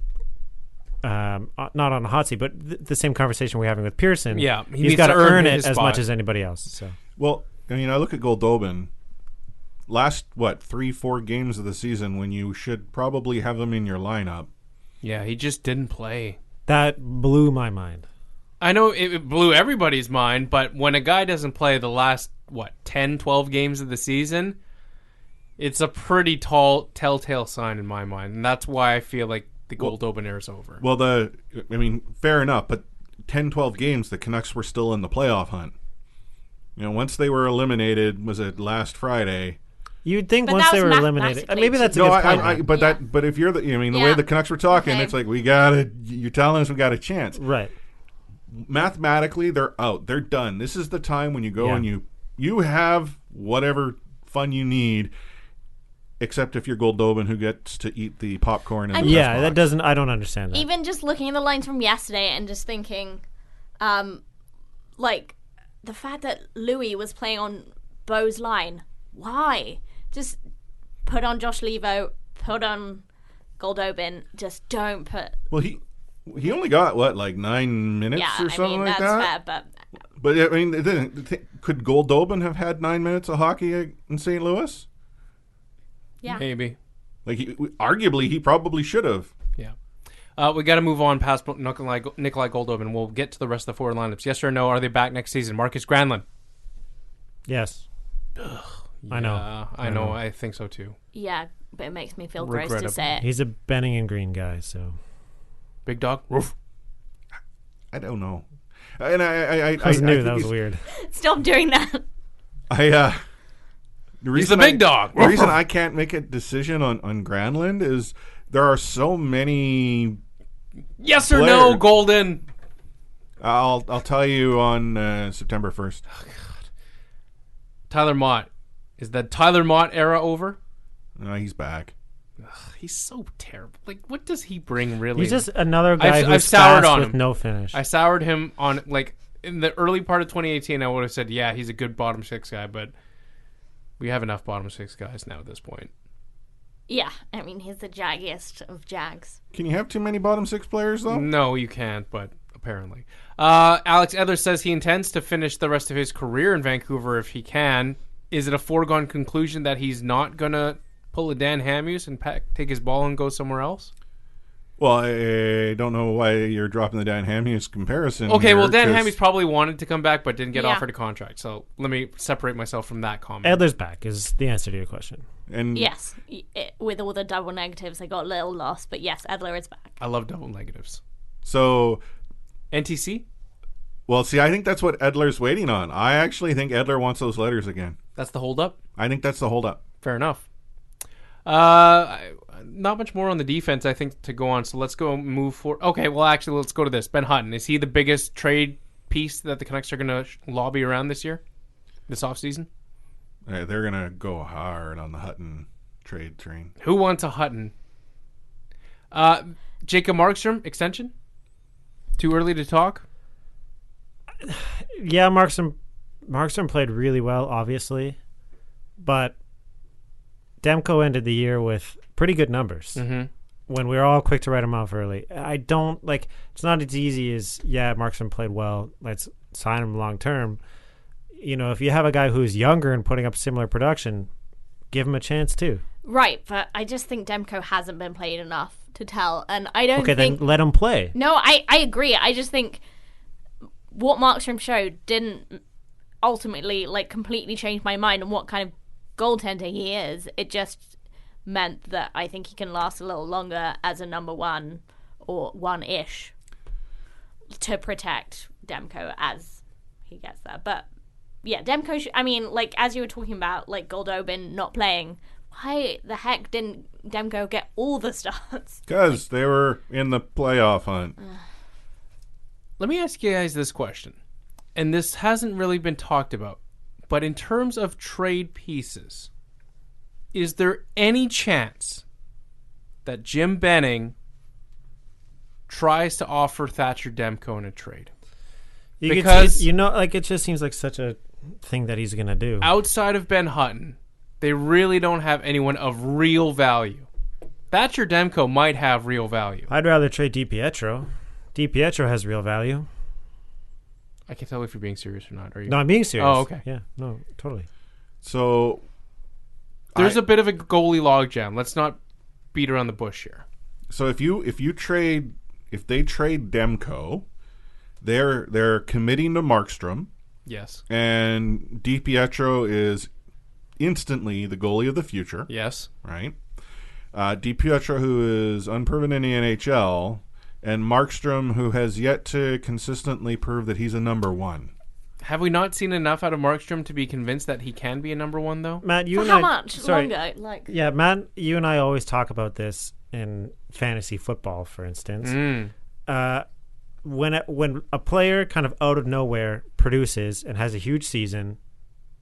not on the hot seat, but the same conversation we're having with Pearson. Yeah, he's got to earn it his as spot. much as anybody else. So, Well, I look at Goldobin. Last, 3-4 games of the season when you should probably have him in your lineup. Yeah, he just didn't play. that blew my mind. I know it blew everybody's mind, but when a guy doesn't play the last, 10, 12 games of the season, it's a pretty telltale sign in my mind. And that's why I feel like the Goldobin era is over. Well, fair enough, but 10, 12 games, the Canucks were still in the playoff hunt. Once they were eliminated, was it last Friday? You'd think But once that they was were eliminated, mathematically maybe that's a No, good point. but if you're the way Yeah. the Canucks were talking, Okay. it's like you're telling us we got a chance. Right. Mathematically, they're out. They're done. This is the time when you go Yeah. and you have whatever fun you need, except if you're Goldobin who gets to eat the popcorn and the Yeah, press that box. doesn't. I don't understand that. Even just looking at the lines from yesterday and just thinking, like, the fact that Louis was playing on Bo's line, why? Just put on Josh Levo, put on Goldobin, just don't put... Well, he only got 9 minutes Yeah, or something like that's that. fair, but... But could Goldobin have had 9 minutes of hockey in St. Louis? Yeah. Maybe. Arguably, he probably should have. Yeah. We got to move on past Nikolai Goldobin. We'll get to the rest of the forward lineups. Yes or no? Are they back next season? Marcus Granlund. Yes. I know. I know. I think so too. Yeah, but it makes me feel gross to Regrettable. say it. He's a Benning and Green guy, so Big dog. Roof. I don't know. And I I knew think that was he's- weird. Stop doing that. He's the big dog. The reason I can't make a decision on Granlund is there are so many. Yes or no, Blair. Golden? I'll tell you on September 1st. Tyler Mott. Is the Tyler Mott era over? He's back. He's so terrible. What does he bring, really? He's just another guy I've who's soured fast on with him. no finish. I soured him on, in the early part of 2018, I would have said, yeah, he's a good bottom six guy, but we have enough bottom six guys now at this point. Yeah, I mean, he's the jaggiest of jags. Can you have too many bottom six players though? No, you can't, but apparently. Alex Edler says he intends to finish the rest of his career in Vancouver if he can. Is it a foregone conclusion that he's not going to pull a Dan Hamhuis and take his ball and go somewhere else? Well, I don't know why you're dropping the Dan Hamhuis comparison. Okay, here, well, Dan 'cause- Hamhuis probably wanted to come back but didn't get Yeah. offered a contract. So let me separate myself from that comment. Edler's back is the answer to your question. And Yes, with all the double negatives, I got a little lost, but yes, Edler is back. I love double negatives. so, NTC? well, see, I think that's what Edler's waiting on. I actually think Edler wants those letters again. That's the holdup? I think that's the holdup. Fair enough. Not much more on the defense, I think, to go on. So let's go move forward. Okay, well, actually, let's go to this. Ben Hutton. Is he the biggest trade piece that the Canucks are going to lobby around this year? This offseason? They're going to go hard on the Hutton trade train. Who wants a Hutton? Jacob Markstrom, extension? Too early to talk? Yeah, Markstrom played really well, obviously, but Demko ended the year with pretty good numbers. Mm-hmm. When we were all quick to write him off early. I don't like. It's not as easy as Markstrom played well. Let's sign him long term. You know, if you have a guy who's younger and putting up similar production, give him a chance too. Right, but I just think Demko hasn't been played enough to tell, and I don't Okay, think... then let him play. No, I agree. I just think what Markstrom showed didn't ultimately completely change my mind on what kind of goaltender he is. It just meant that I think he can last a little longer as a number one or one-ish to protect Demko as he gets there. But yeah, Demko, as you were talking about, Goldobin not playing, why the heck didn't Demko get all the starts? Because they were in the playoff hunt. Let me ask you guys this question, and this hasn't really been talked about, but in terms of trade pieces, is there any chance that Jim Benning tries to offer Thatcher Demko in a trade? Because it just seems like such a thing that he's going to do. Outside of Ben Hutton, they really don't have anyone of real value. Thatcher Demko might have real value. I'd rather trade DiPietro. DiPietro has real value. I can't tell if you're being serious or not. Are you? No, I'm being serious. Oh, okay. Yeah, no, totally. So there's a bit of a goalie logjam. Let's not beat around the bush here. So if they trade Demko, they're committing to Markstrom. Yes. And DiPietro is instantly the goalie of the future. Yes. Right? DiPietro, who is unproven in the NHL, and Markstrom, who has yet to consistently prove that he's a number one. Have we not seen enough out of Markstrom to be convinced that he can be a number one, though? Matt, you For and how I, much sorry, longer? Yeah, Matt, you and I always talk about this in fantasy football, for instance. When a player kind of out of nowhere produces and has a huge season,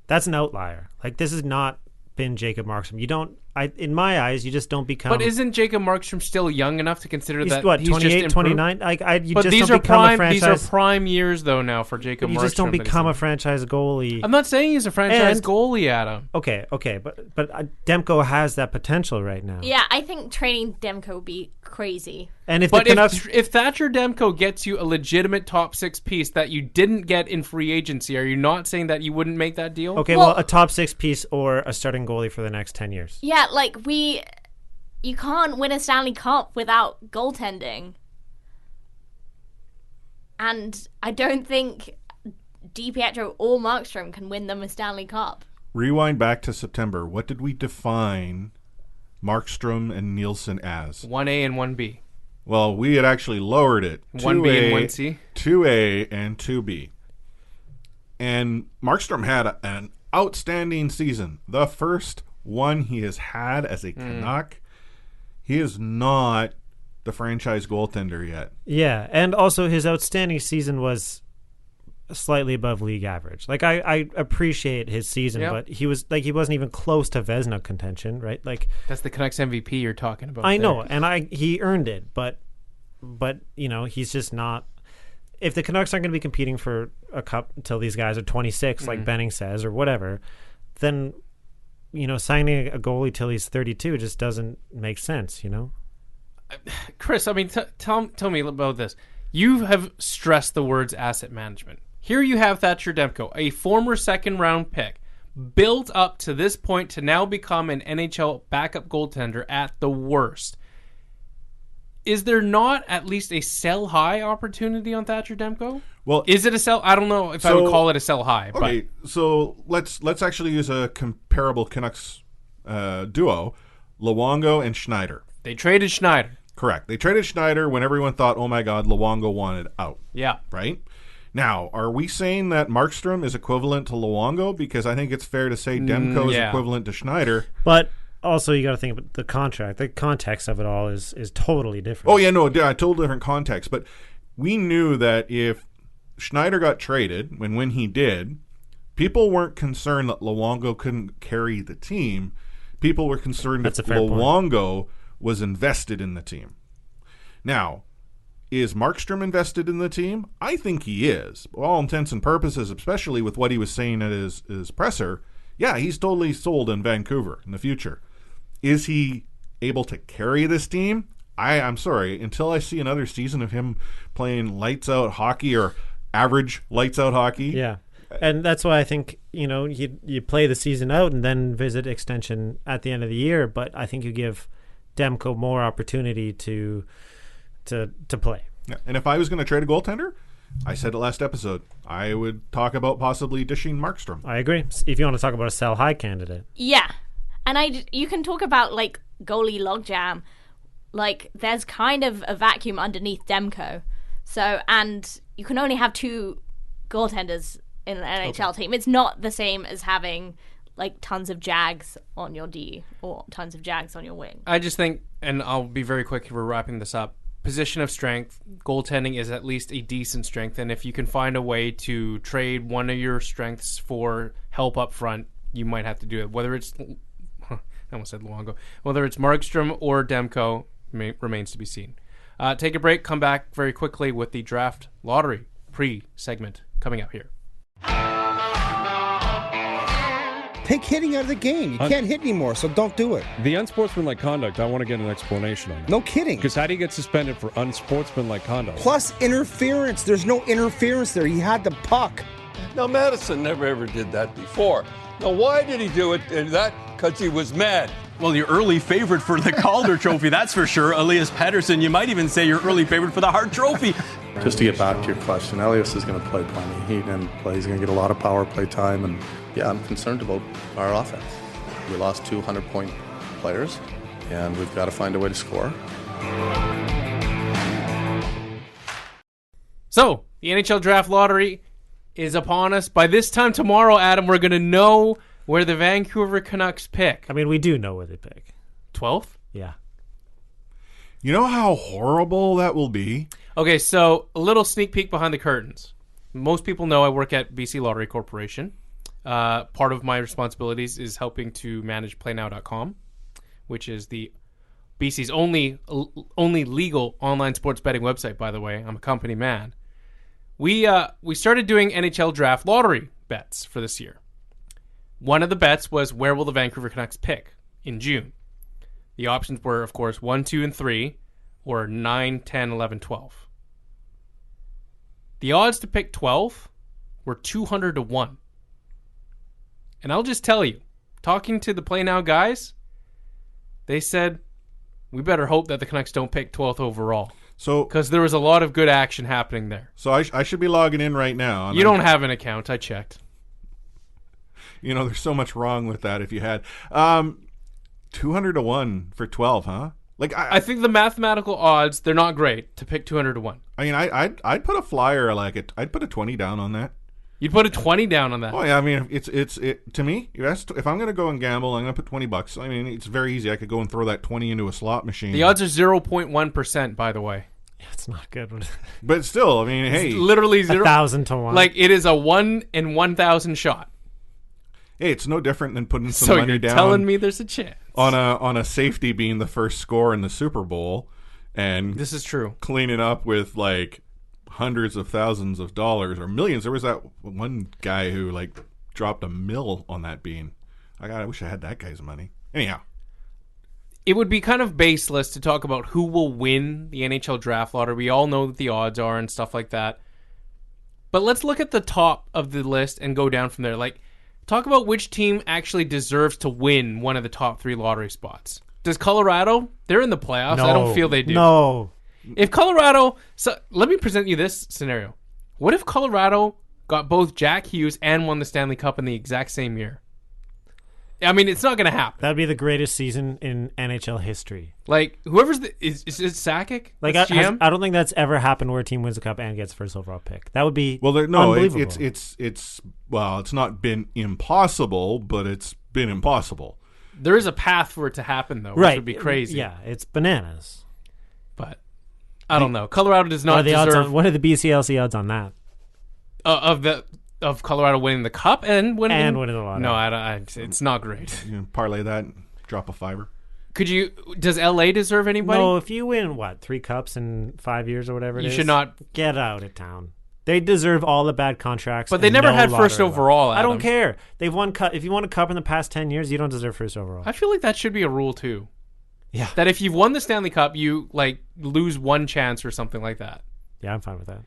that's an outlier. This has not been Jacob Markstrom. You don't, in my eyes, you just don't become. But isn't Jacob Markstrom still young enough to consider he's that what, he's 28, just 29? But just these don't are become a prime. franchise. These are prime years, though. Now for Jacob Markstrom, you just don't become a franchise goalie. I'm not saying he's a franchise And- goalie, Adam. Okay, but Demko has that potential right now. Yeah, I think trading Demko would be crazy. And if But the Canucks, if Thatcher Demko gets you a legitimate top six piece that you didn't get in free agency, are you not saying that you wouldn't make that deal? okay, well, a top six piece or a starting goalie for the next 10 years. Yeah, you can't win a Stanley Cup without goaltending. And I don't think DiPietro or Markstrom can win them a Stanley Cup. Rewind back to September. What did we define Markstrom and Nielsen as? 1A and 1B. Well, we had actually lowered it. 1B and 1C. 2A and 2B. And Markstrom had an outstanding season. The first one he has had as a Canuck. He is not the franchise goaltender yet. Yeah, and also his outstanding season was slightly above league average. I appreciate his season, Yep. but he wasn't even close to Vezina contention, right? That's the Canucks MVP you're talking about. I there. know, and he earned it, but he's just not. If the Canucks aren't going to be competing for a cup until these guys are 26, like Benning says, or whatever, then signing a goalie till he's 32 just doesn't make sense. Chris, tell me about this. You have stressed the words asset management. Here you have Thatcher Demko, a former second-round pick, built up to this point to now become an NHL backup goaltender at the worst. Is there not at least a sell high opportunity on Thatcher Demko? Well, is it a sell? I don't know if I would call it a sell high. Okay, so let's actually use a comparable Canucks duo, Luongo and Schneider. They traded Schneider. Correct. They traded Schneider when everyone thought, oh my God, Luongo wanted out. Yeah. Right? Now, are we saying that Markstrom is equivalent to Luongo? Because I think it's fair to say Demko is equivalent to Schneider. But also, you got to think about the contract. The context of it all is totally different. Oh, yeah, no, a totally different context. But we knew that if Schneider got traded, when he did, people weren't concerned that Luongo couldn't carry the team. People were concerned that Luongo was invested in the team. Now, is Markstrom invested in the team? I think he is. For all intents and purposes, especially with what he was saying at his presser, yeah, he's totally sold in Vancouver in the future. Is he able to carry this team? I'm sorry, until I see another season of him playing lights-out hockey or average lights-out hockey. Yeah, and that's why I think, you play the season out and then visit extension at the end of the year, but I think you give Demko more opportunity to play. Yeah. And if I was going to trade a goaltender, I said it last episode, I would talk about possibly dishing Markstrom. I agree. If you want to talk about a sell high candidate. Yeah. And you can talk about, like, goalie logjam. Like, there's kind of a vacuum underneath Demko. So, and you can only have 2 goaltenders in an NHL team. It's not the same as having, like, tons of Jags on your D or tons of Jags on your wing. I just think, and I'll be very quick, we're wrapping this up, position of strength, goaltending is at least a decent strength, and if you can find a way to trade one of your strengths for help up front, you might have to do it. Whether it's, I almost said Luongo, whether it's Markstrom or Demko remains to be seen. Take a break, come back very quickly with the draft lottery pre-segment coming up here. Take hitting out of the game. You can't hit anymore, so don't do it. The unsportsmanlike conduct, I want to get an explanation on. No kidding. Because how do you get suspended for unsportsmanlike conduct? Plus interference. There's no interference there. He had the puck. Now, Madison never ever did that before. Now, why did he do it? And that because he was mad. Well, your early favorite for the Calder Trophy, that's for sure. Elias Pettersson, you might even say your early favorite for the Hart Trophy. Just to get back to your question, Elias is going to play plenty. He's going to get a lot of power play time, and yeah, I'm concerned about our offense. We lost 200-point players, and we've got to find a way to score. So, the NHL Draft Lottery is upon us. By this time tomorrow, Adam, we're going to know where the Vancouver Canucks pick. I mean, we do know where they pick. 12th? Yeah. You know how horrible that will be? Okay, so a little sneak peek behind the curtains. Most people know I work at BC Lottery Corporation. Part of my responsibilities is helping to manage PlayNow.com, which is the BC's only legal online sports betting website, by the way. I'm a company man. We started doing NHL Draft Lottery bets for this year. One of the bets was where will the Vancouver Canucks pick in June. The options were, of course, 1, 2, and 3, or 9, 10, 11, 12. The odds to pick 12 were 200 to 1. And I'll just tell you, talking to the Play Now guys, they said, we better hope that the Canucks don't pick 12th overall. Because there was a lot of good action happening there. So I should be logging in right now. You don't have an account. I checked. There's so much wrong with that if you had. 200 to 1 for 12, huh? I think the mathematical odds, they're not great to pick 200 to 1. I mean, I'd put a flyer I'd put a 20 down on that. You'd put a 20 down on that? Oh, yeah. I mean, it's to me, if I'm going to go and gamble, I'm going to put $20. I mean, it's very easy. I could go and throw that 20 into a slot machine. The odds are 0.1%, by the way. Yeah, it's not good. But still, I mean, hey. It's literally 1,000 to 1. Like, it is a 1 in 1,000 shot. Hey, it's no different than putting some money down. So you're telling me there's a chance on a safety being the first score in the Super Bowl, and this is true. Cleaning up with like hundreds of thousands of dollars or millions. There was that one guy who dropped $1 million on that bean. I wish I had that guy's money. Anyhow, it would be kind of baseless to talk about who will win the NHL draft lottery. We all know what the odds are and stuff like that. But let's look at the top of the list and go down from there. Like, talk about which team actually deserves to win one of the top 3 lottery spots. Does Colorado? They're in the playoffs. No. I don't feel they do. No. If Colorado... So let me present you this scenario. What if Colorado got both Jack Hughes and won the Stanley Cup in the exact same year? I mean, it's not going to happen. That'd be the greatest season in NHL history. Like, whoever's is it Sakic? Like, I don't think that's ever happened where a team wins a cup and gets first overall pick. That would be unbelievable. It's not been impossible, but it's been impossible. There is a path for it to happen, though, which right. would be crazy. Yeah, it's bananas. But I don't know. Colorado does not deserve... What are the BCLC odds on that? Of Colorado winning the cup and winning the lottery. No, it's not great. You parlay that, drop a $5. Does LA deserve anybody? No, if you win 3 cups in 5 years or whatever it is, you should not get out of town. They deserve all the bad contracts. But they never had first overall. I don't care. They've won cup. If you won a cup in the past 10 years, you don't deserve first overall. I feel like that should be a rule too. Yeah. That if you've won the Stanley Cup, you lose 1 chance or something like that. Yeah, I'm fine with that.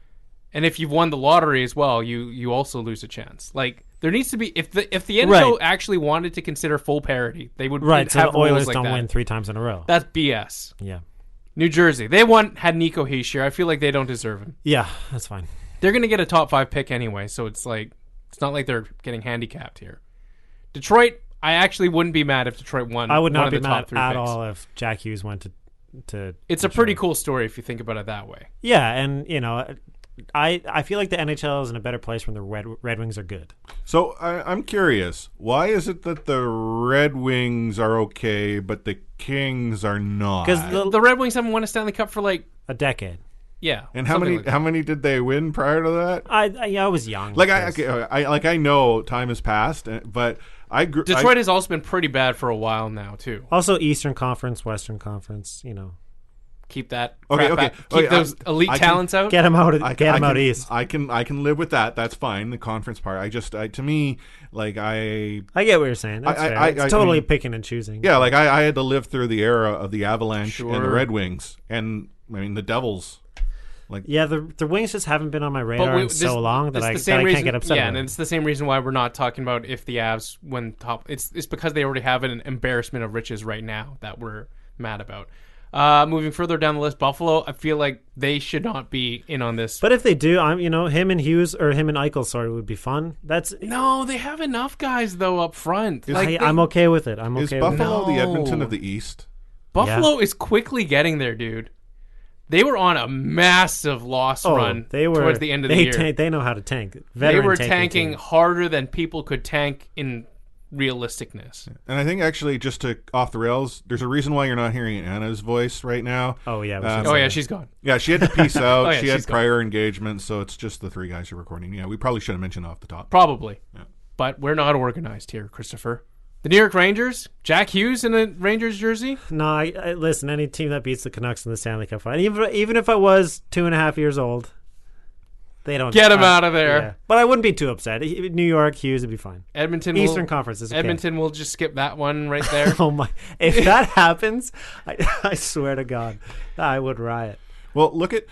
And if you've won the lottery as well, you also lose a chance. Like, there needs to be if the NHL actually wanted to consider full parity, they would have so the Oilers don't that. win 3 times in a row. That's BS. Yeah. New Jersey, they had Nico Hischier. I feel like they don't deserve him. Yeah, that's fine. They're going to get a top 5 pick anyway, so it's not like they're getting handicapped here. Detroit, I actually wouldn't be mad if Detroit won. I would not be the mad top 3 at picks. all if Jack Hughes went to It's Detroit. a pretty cool story if you think about it that way. Yeah, and I feel like the NHL is in a better place when the Red Wings are good. So I'm curious, why is it that the Red Wings are okay, but the Kings are not? Because the Red Wings haven't won a Stanley Cup for a decade. Yeah. And how many did they win prior to that? I was young. I know time has passed, but Detroit has also been pretty bad for a while now too. Also, Eastern Conference, Western Conference, Keep that. Keep those elite talents out. Get them out east. I can live with that. That's fine. The conference part. I get what you're saying. That's fair. It's totally picking and choosing. Yeah, I had to live through the era of the Avalanche and the Red Wings, and the Devils. The Wings just haven't been on my radar in so long that I can't get upset. Yeah, and it's the same reason why we're not talking about if the Avs win top. It's because they already have an embarrassment of riches right now that we're mad about. Moving further down the list, Buffalo, I feel like they should not be in on this. But if they do, him and Hughes or him and Eichel, would be fun. No, they have enough guys though up front. I'm okay with it. Is Buffalo the Edmonton of the East? Buffalo is quickly getting there, dude. They were on a massive loss run towards the end of the year. They know how to tank. They were tanking harder than people could tank in realisticness. And I think actually, just to off the rails, there's a reason why you're not hearing Anna's voice right now. Oh yeah, she's gone. Yeah, she had to peace out. She had prior engagements, so it's just the 3 guys who are recording. Yeah, we probably should have mentioned off the top. Probably. Yeah. But we're not organized here, Christopher. The New York Rangers, Jack Hughes in a Rangers jersey? No, I listen, any team that beats the Canucks in the Stanley Cup final, even if I was 2.5 years old, they don't get him out of there. Yeah. But I wouldn't be too upset. New York, Hughes would be fine. Eastern Conference is okay. Edmonton will just skip that one right there. Oh my! If that happens, I swear to God, I would riot. Well, look at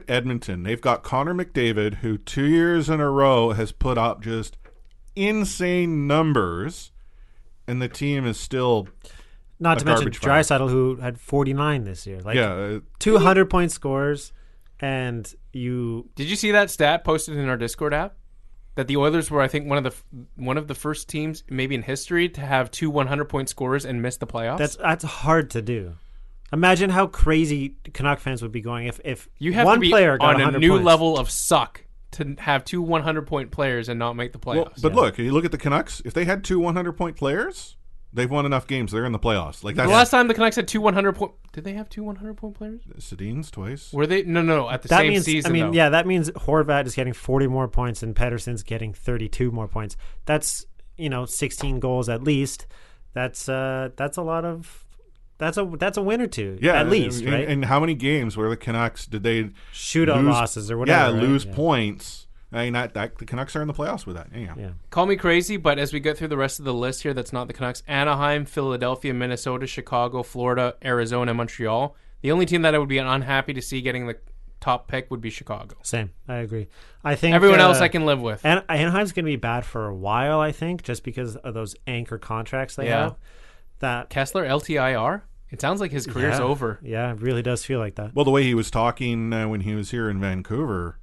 Edmonton. They've got Connor McDavid, who 2 years in a row has put up just insane numbers, and the team is still not to mention Draisaitl, who had 49 this year. 200-point scores, and you did you see that stat posted in our Discord app that the Oilers were, I think, one of the first teams maybe in history to have 2 100-point scorers and miss the playoffs. That's hard to do. Imagine how crazy Canuck fans would be going if you have one to be player got on a new points. level of suck to have 2 100-point players and not make the playoffs. Look, you look at the Canucks. If they had 2 100-point players, they've won enough games. They're in the playoffs. The last time the Canucks had 2 100-point... Did they have 2 100-point players? Sedin's twice. Were they? No. At the same season, though. Yeah, that means Horvat is getting 40 more points and Pettersson's getting 32 more points. That's 16 goals at least. That's a lot of... That's a win or two, at least, right? And how many games where the Canucks did they shootout losses or whatever? Lose points I mean, the Canucks are in the playoffs with that. Anyhow. Yeah. Call me crazy, but as we get through the rest of the list here, that's not the Canucks. Anaheim, Philadelphia, Minnesota, Chicago, Florida, Arizona, Montreal. The only team that I would be unhappy to see getting the top pick would be Chicago. Same. I agree. I think everyone else I can live with. Anaheim's going to be bad for a while, I think, just because of those anchor contracts they have. That Kessler, LTIR? It sounds like his career's over. Yeah, it really does feel like that. Well, the way he was talking when he was here in Vancouver,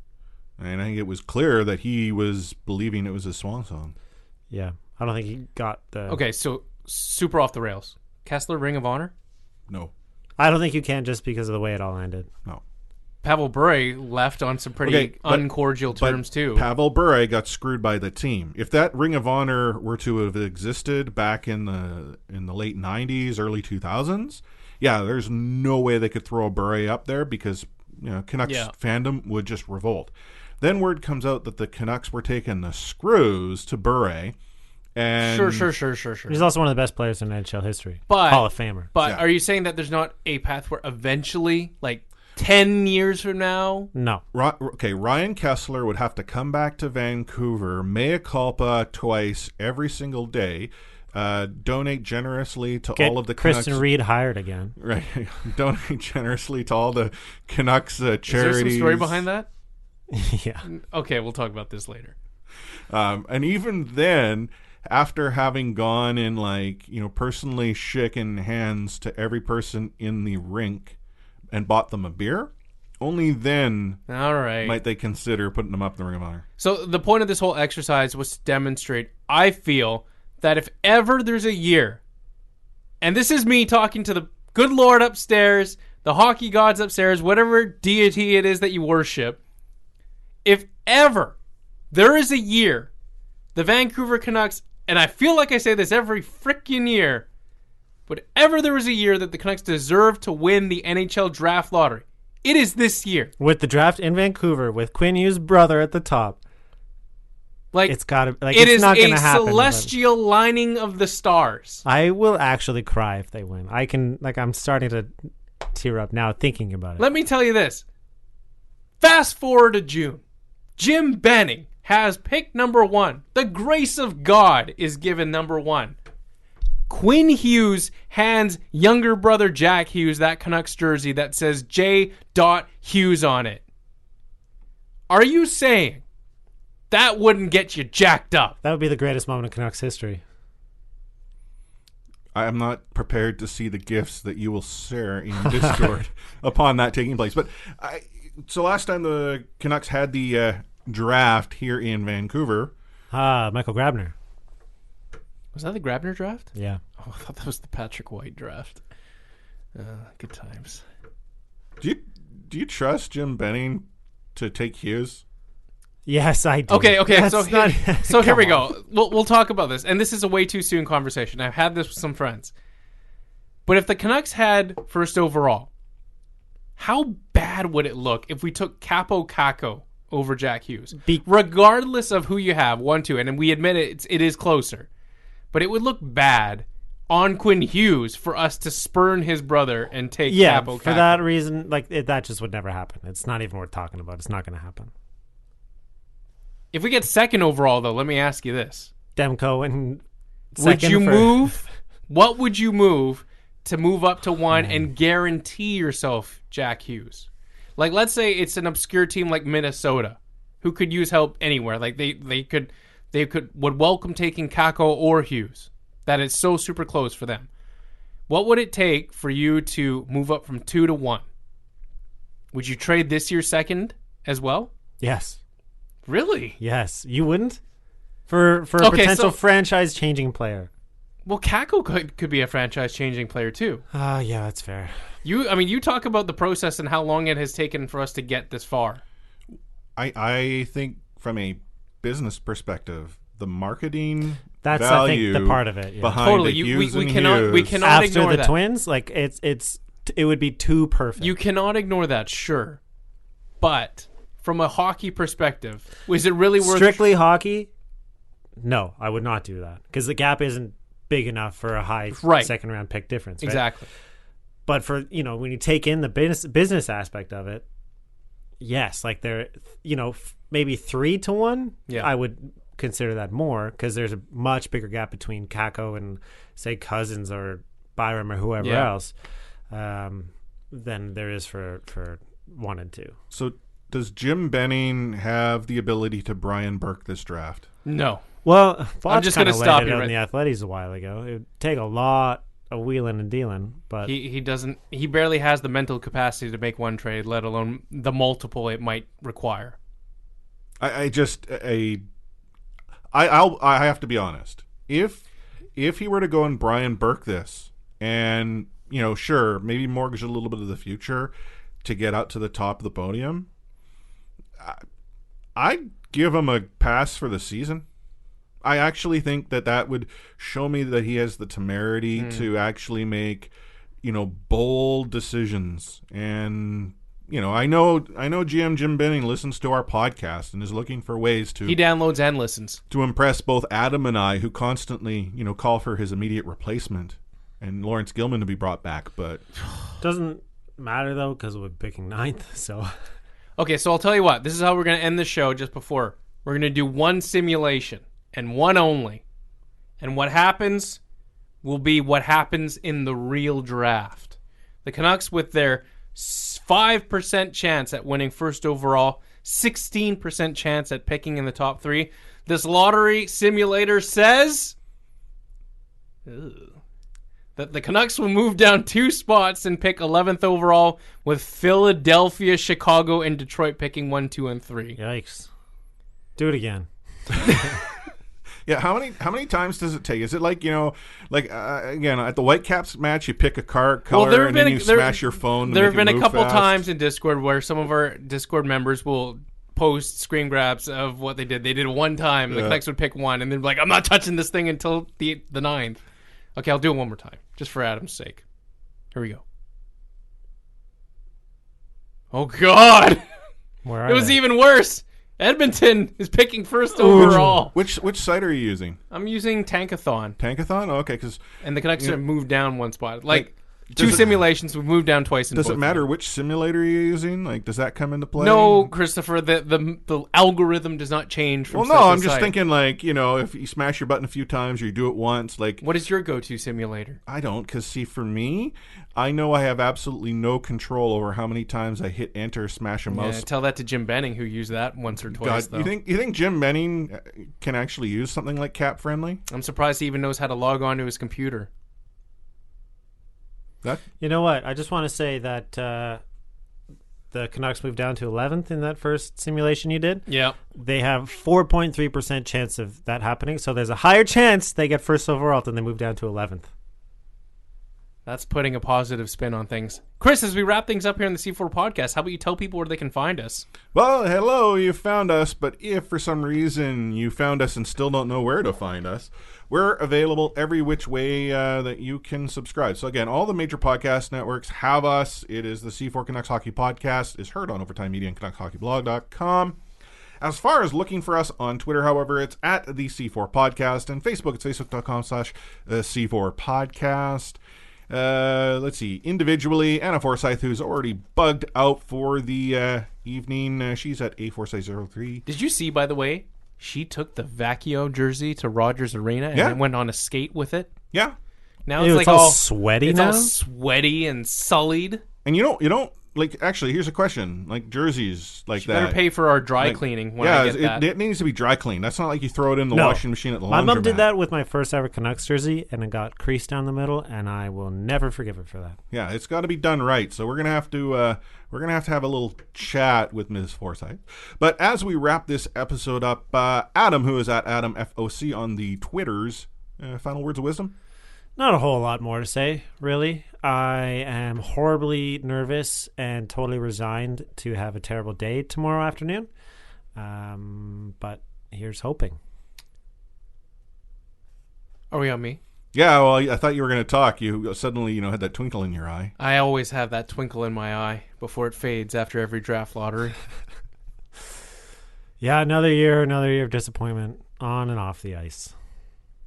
and I think it was clear that he was believing it was his swan song. Yeah. I don't think he got the... Okay, so super off the rails. Kessler, Ring of Honor? No. I don't think you can just because of the way it all ended. No. Pavel Bure left on some pretty uncordial terms, too. Pavel Bure got screwed by the team. If that Ring of Honor were to have existed back in the late 90s, early 2000s, yeah, there's no way they could throw a Bure up there because Canucks fandom would just revolt. Then word comes out that the Canucks were taking the screws to Bure. And Sure. He's also one of the best players in NHL history. But, Hall of Famer. But are you saying that there's not a path where eventually, like 10 years from now? No. Okay, Ryan Kessler would have to come back to Vancouver, mea culpa twice every single day, donate generously to all of the Kristen Canucks. Reed hired again. Right. Donate generously to all the Canucks charities. Is there some story behind that? Yeah. Okay, we'll talk about this later. And even then, after having gone and personally shaken hands to every person in the rink and bought them a beer, only then might they consider putting them up in the Ring of Honor. So the point of this whole exercise was to demonstrate, I feel, that if ever there's a year, and this is me talking to the good Lord upstairs, the hockey gods upstairs, whatever deity it is that you worship, if ever there is a year the Vancouver Canucks, and I feel like I say this every freaking year, but ever there was a year that the Canucks deserve to win the NHL draft lottery, it is this year. With the draft in Vancouver, with Quinn Hughes' brother at the top. It's got to. It is not a celestial lining of the stars. I will actually cry if they win. I'm starting to tear up now thinking about it. Let me tell you this. Fast forward to June. Jim Benning has picked number 1. The grace of God is given number 1. Quinn Hughes hands younger brother Jack Hughes that Canucks jersey that says J. Hughes on it. Are you saying that wouldn't get you jacked up? That would be the greatest moment in Canucks history. I am not prepared to see the gifts that you will share in Discord upon that taking place. But so last time the Canucks had the draft here in Vancouver. Michael Grabner. Was that the Grabner draft? Yeah. Oh, I thought that was the Patrick White draft. Good times. Do you trust Jim Benning to take Hughes? Yes, I do. Okay. So here we go. We'll talk about this, and this is a way too soon conversation. I've had this with some friends. But if the Canucks had first overall, how bad would it look if we took Capo Caco over Jack Hughes? Regardless of who you have, 1-2, and we admit it is closer. But it would look bad on Quinn Hughes for us to spurn his brother and take Capo Caco. For that reason, that just would never happen. It's not even worth talking about. It's not going to happen. If we get second overall, though, let me ask you this. Demko and would you move? What would you move to move up to 1 and guarantee yourself Jack Hughes? Like, let's say it's an obscure team like Minnesota who could use help anywhere. Like, they would welcome taking Kako or Hughes. That is so super close for them. What would it take for you to move up from 2 to 1? Would you trade this year's second as well? Yes. Really? Yes. You wouldn't? For a potential franchise-changing player. Well, Kako could be a franchise-changing player, too. Yeah, that's fair. You talk about the process and how long it has taken for us to get this far. I think from a business perspective, the marketing that's value I think the part of it. Yeah. Behind totally. the Hughes we cannot after ignore the that. Twins, it would be too perfect. You cannot ignore that, sure, but from a hockey perspective, is it really worth strictly hockey? No, I would not do that because the gap isn't big enough for a high second round pick difference. Right? Exactly. But for when you take in the business aspect of it, yes, like they're, maybe 3-1. Yeah. I would consider that more because there's a much bigger gap between Kako and, say, Cousins or Byram or whoever else than there is for 1 and 2. So does Jim Benning have the ability to Brian Burke this draft? No. Well, I'm just going to stop you on right the Athletics a while ago. It would take a lot of wheeling and dealing, but he doesn't. He barely has the mental capacity to make one trade, let alone the multiple it might require. I have to be honest. If he were to go and Brian Burke this, and sure, maybe mortgage a little bit of the future to get out to the top of the podium, I'd give him a pass for the season. I actually think that would show me that he has the temerity to actually make, bold decisions. And, I know GM Jim Benning listens to our podcast and is looking for ways to... He downloads and listens. To impress both Adam and I, who constantly, call for his immediate replacement and Lawrence Gilman to be brought back, but... Doesn't matter, though, because we're picking 9th, so... Okay, so I'll tell you what. This is how we're going to end the show just before. We're going to do one simulation. And one only. And what happens will be what happens in the real draft. The Canucks, with their 5% chance at winning first overall, 16% chance at picking in the top 3. This lottery simulator says that the Canucks will move down 2 spots and pick 11th overall, with Philadelphia, Chicago, and Detroit picking 1, 2, and 3. Yikes. Do it again. Yeah, how many times does it take? Is it like, again, at the Whitecaps match, you pick a color and then you smash your phone? There have been a couple fast? times in Discord where some of our Discord members will post screen grabs of what they did. They did it one time. The Canucks would pick one, and then be like, I'm not touching this thing until the 9th. Okay, I'll do it one more time, just for Adam's sake. Here we go. Oh, God! Where it was even worse. Edmonton is picking first overall. Which site are you using? I'm using Tankathon. Tankathon? Oh, okay, and the Canucks have moved down 1 spot. Two simulations, we've moved down twice. Does it matter which simulator you're using? Does that come into play? No, Christopher. The algorithm does not change from. Well, no, I'm just thinking if you smash your button a few times or you do it once, what is your go-to simulator? I don't, because see, for me, I know I have absolutely no control over how many times I hit enter, smash a mouse. Yeah, tell that to Jim Benning, who used that once or twice. God, you think Jim Benning can actually use something like Cap Friendly? I'm surprised he even knows how to log on to his computer. You know what? I just want to say that the Canucks moved down to 11th in that first simulation you did. Yeah. They have 4.3% chance of that happening, so there's a higher chance they get first overall than they move down to 11th. That's putting a positive spin on things. Chris, as we wrap things up here on the C4 podcast, how about you tell people where they can find us? Well, hello, you found us, but if for some reason you found us and still don't know where to find us, we're available every which way that you can subscribe. So again, all the major podcast networks have us. It is the C4 Canucks Hockey Podcast. Is heard on Overtime Media and CanucksHockeyBlog.com. As far as looking for us on Twitter, however, it's at the C4 Podcast, and Facebook, it's facebook.com/C4 Podcast. Let's see. Individually, Anna Forsyth, who's already bugged out for the evening. She's at A Forsyth03. Did you see, by the way, she took the Vacchio jersey to Rogers Arena and then went on a skate with it? Yeah. Now it's all sweaty it's now? all sweaty and sullied. And you don't actually, here's a question. Jerseys like she that. better pay for our dry cleaning when I get that. It needs to be dry cleaned. That's not like you throw it in the washing machine at the laundromat. My mom did that with my first ever Canucks jersey, and it got creased down the middle, and I will never forgive her for that. Yeah, it's got to be done right. So we're gonna have to have a little chat with Ms. Forsyth. But as we wrap this episode up, Adam, who is at AdamFOC on the Twitters, final words of wisdom. Not a whole lot more to say, really. I am horribly nervous and totally resigned to have a terrible day tomorrow afternoon. But here's hoping. Are we on me? Yeah, well, I thought you were going to talk. You suddenly, had that twinkle in your eye. I always have that twinkle in my eye before it fades after every draft lottery. Yeah, another year of disappointment on and off the ice.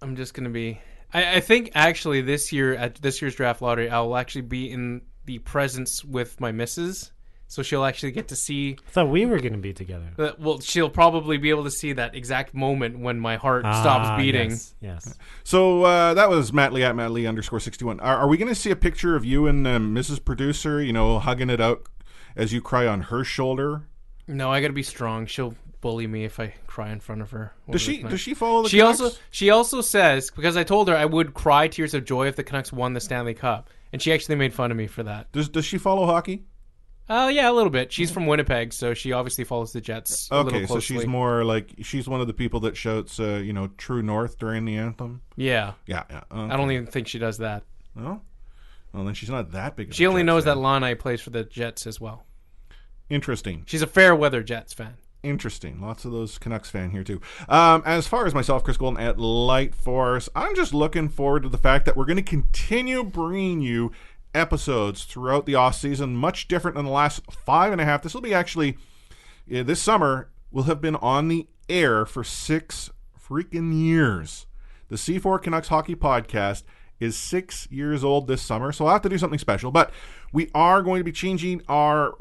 I'm just going to be... I think actually this year at this year's draft lottery, I'll actually be in the presence with my missus so she'll actually get to see. I thought we were going to be together. Well, she'll probably be able to see that exact moment when my heart stops beating. Yes. So that was Matt Lee at Matt Lee _61. Are we going to see a picture of you and Mrs. Producer, hugging it out as you cry on her shoulder? No, I got to be strong. She'll bully me if I cry in front of her. Does she follow the Canucks? Canucks? She also says, because I told her I would cry tears of joy if the Canucks won the Stanley Cup, and she actually made fun of me for that. Does she follow hockey? Yeah, a little bit. She's from Winnipeg, so she obviously follows the Jets a little closely. So she's more like, she's one of the people that shouts, True North during the anthem? Yeah. Yeah. Okay. I don't even think she does that. Oh? Well, then she's not that big of She only Jets knows fan. that Lana plays for the Jets as well. Interesting. She's a fair weather Jets fan. Interesting. Lots of those Canucks fan here, too. As far as myself, Chris Golden at Light Force, I'm just looking forward to the fact that we're going to continue bringing you episodes throughout the off season, much different than the last 5.5. This will be actually, this summer, we'll have been on the air for 6 freaking years. The C4 Canucks Hockey Podcast is 6 years old this summer, so I'll have to do something special. But we are going to be changing our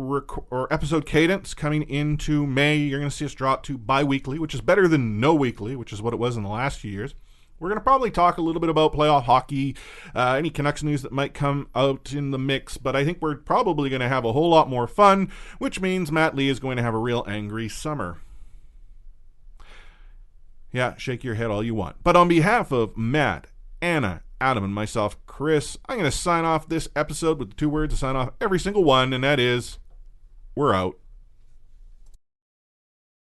episode cadence coming into May. You're going to see us drop to bi-weekly, which is better than no weekly, which is what it was in the last few years. We're going to probably talk a little bit about playoff hockey, any Canucks news that might come out in the mix, but I think we're probably going to have a whole lot more fun, which means Matt Lee is going to have a real angry summer. Yeah, shake your head all you want. But on behalf of Matt, Anna, Adam, and myself, Chris, I'm going to sign off this episode with the 2 words to sign off every single one, and that is, we're out.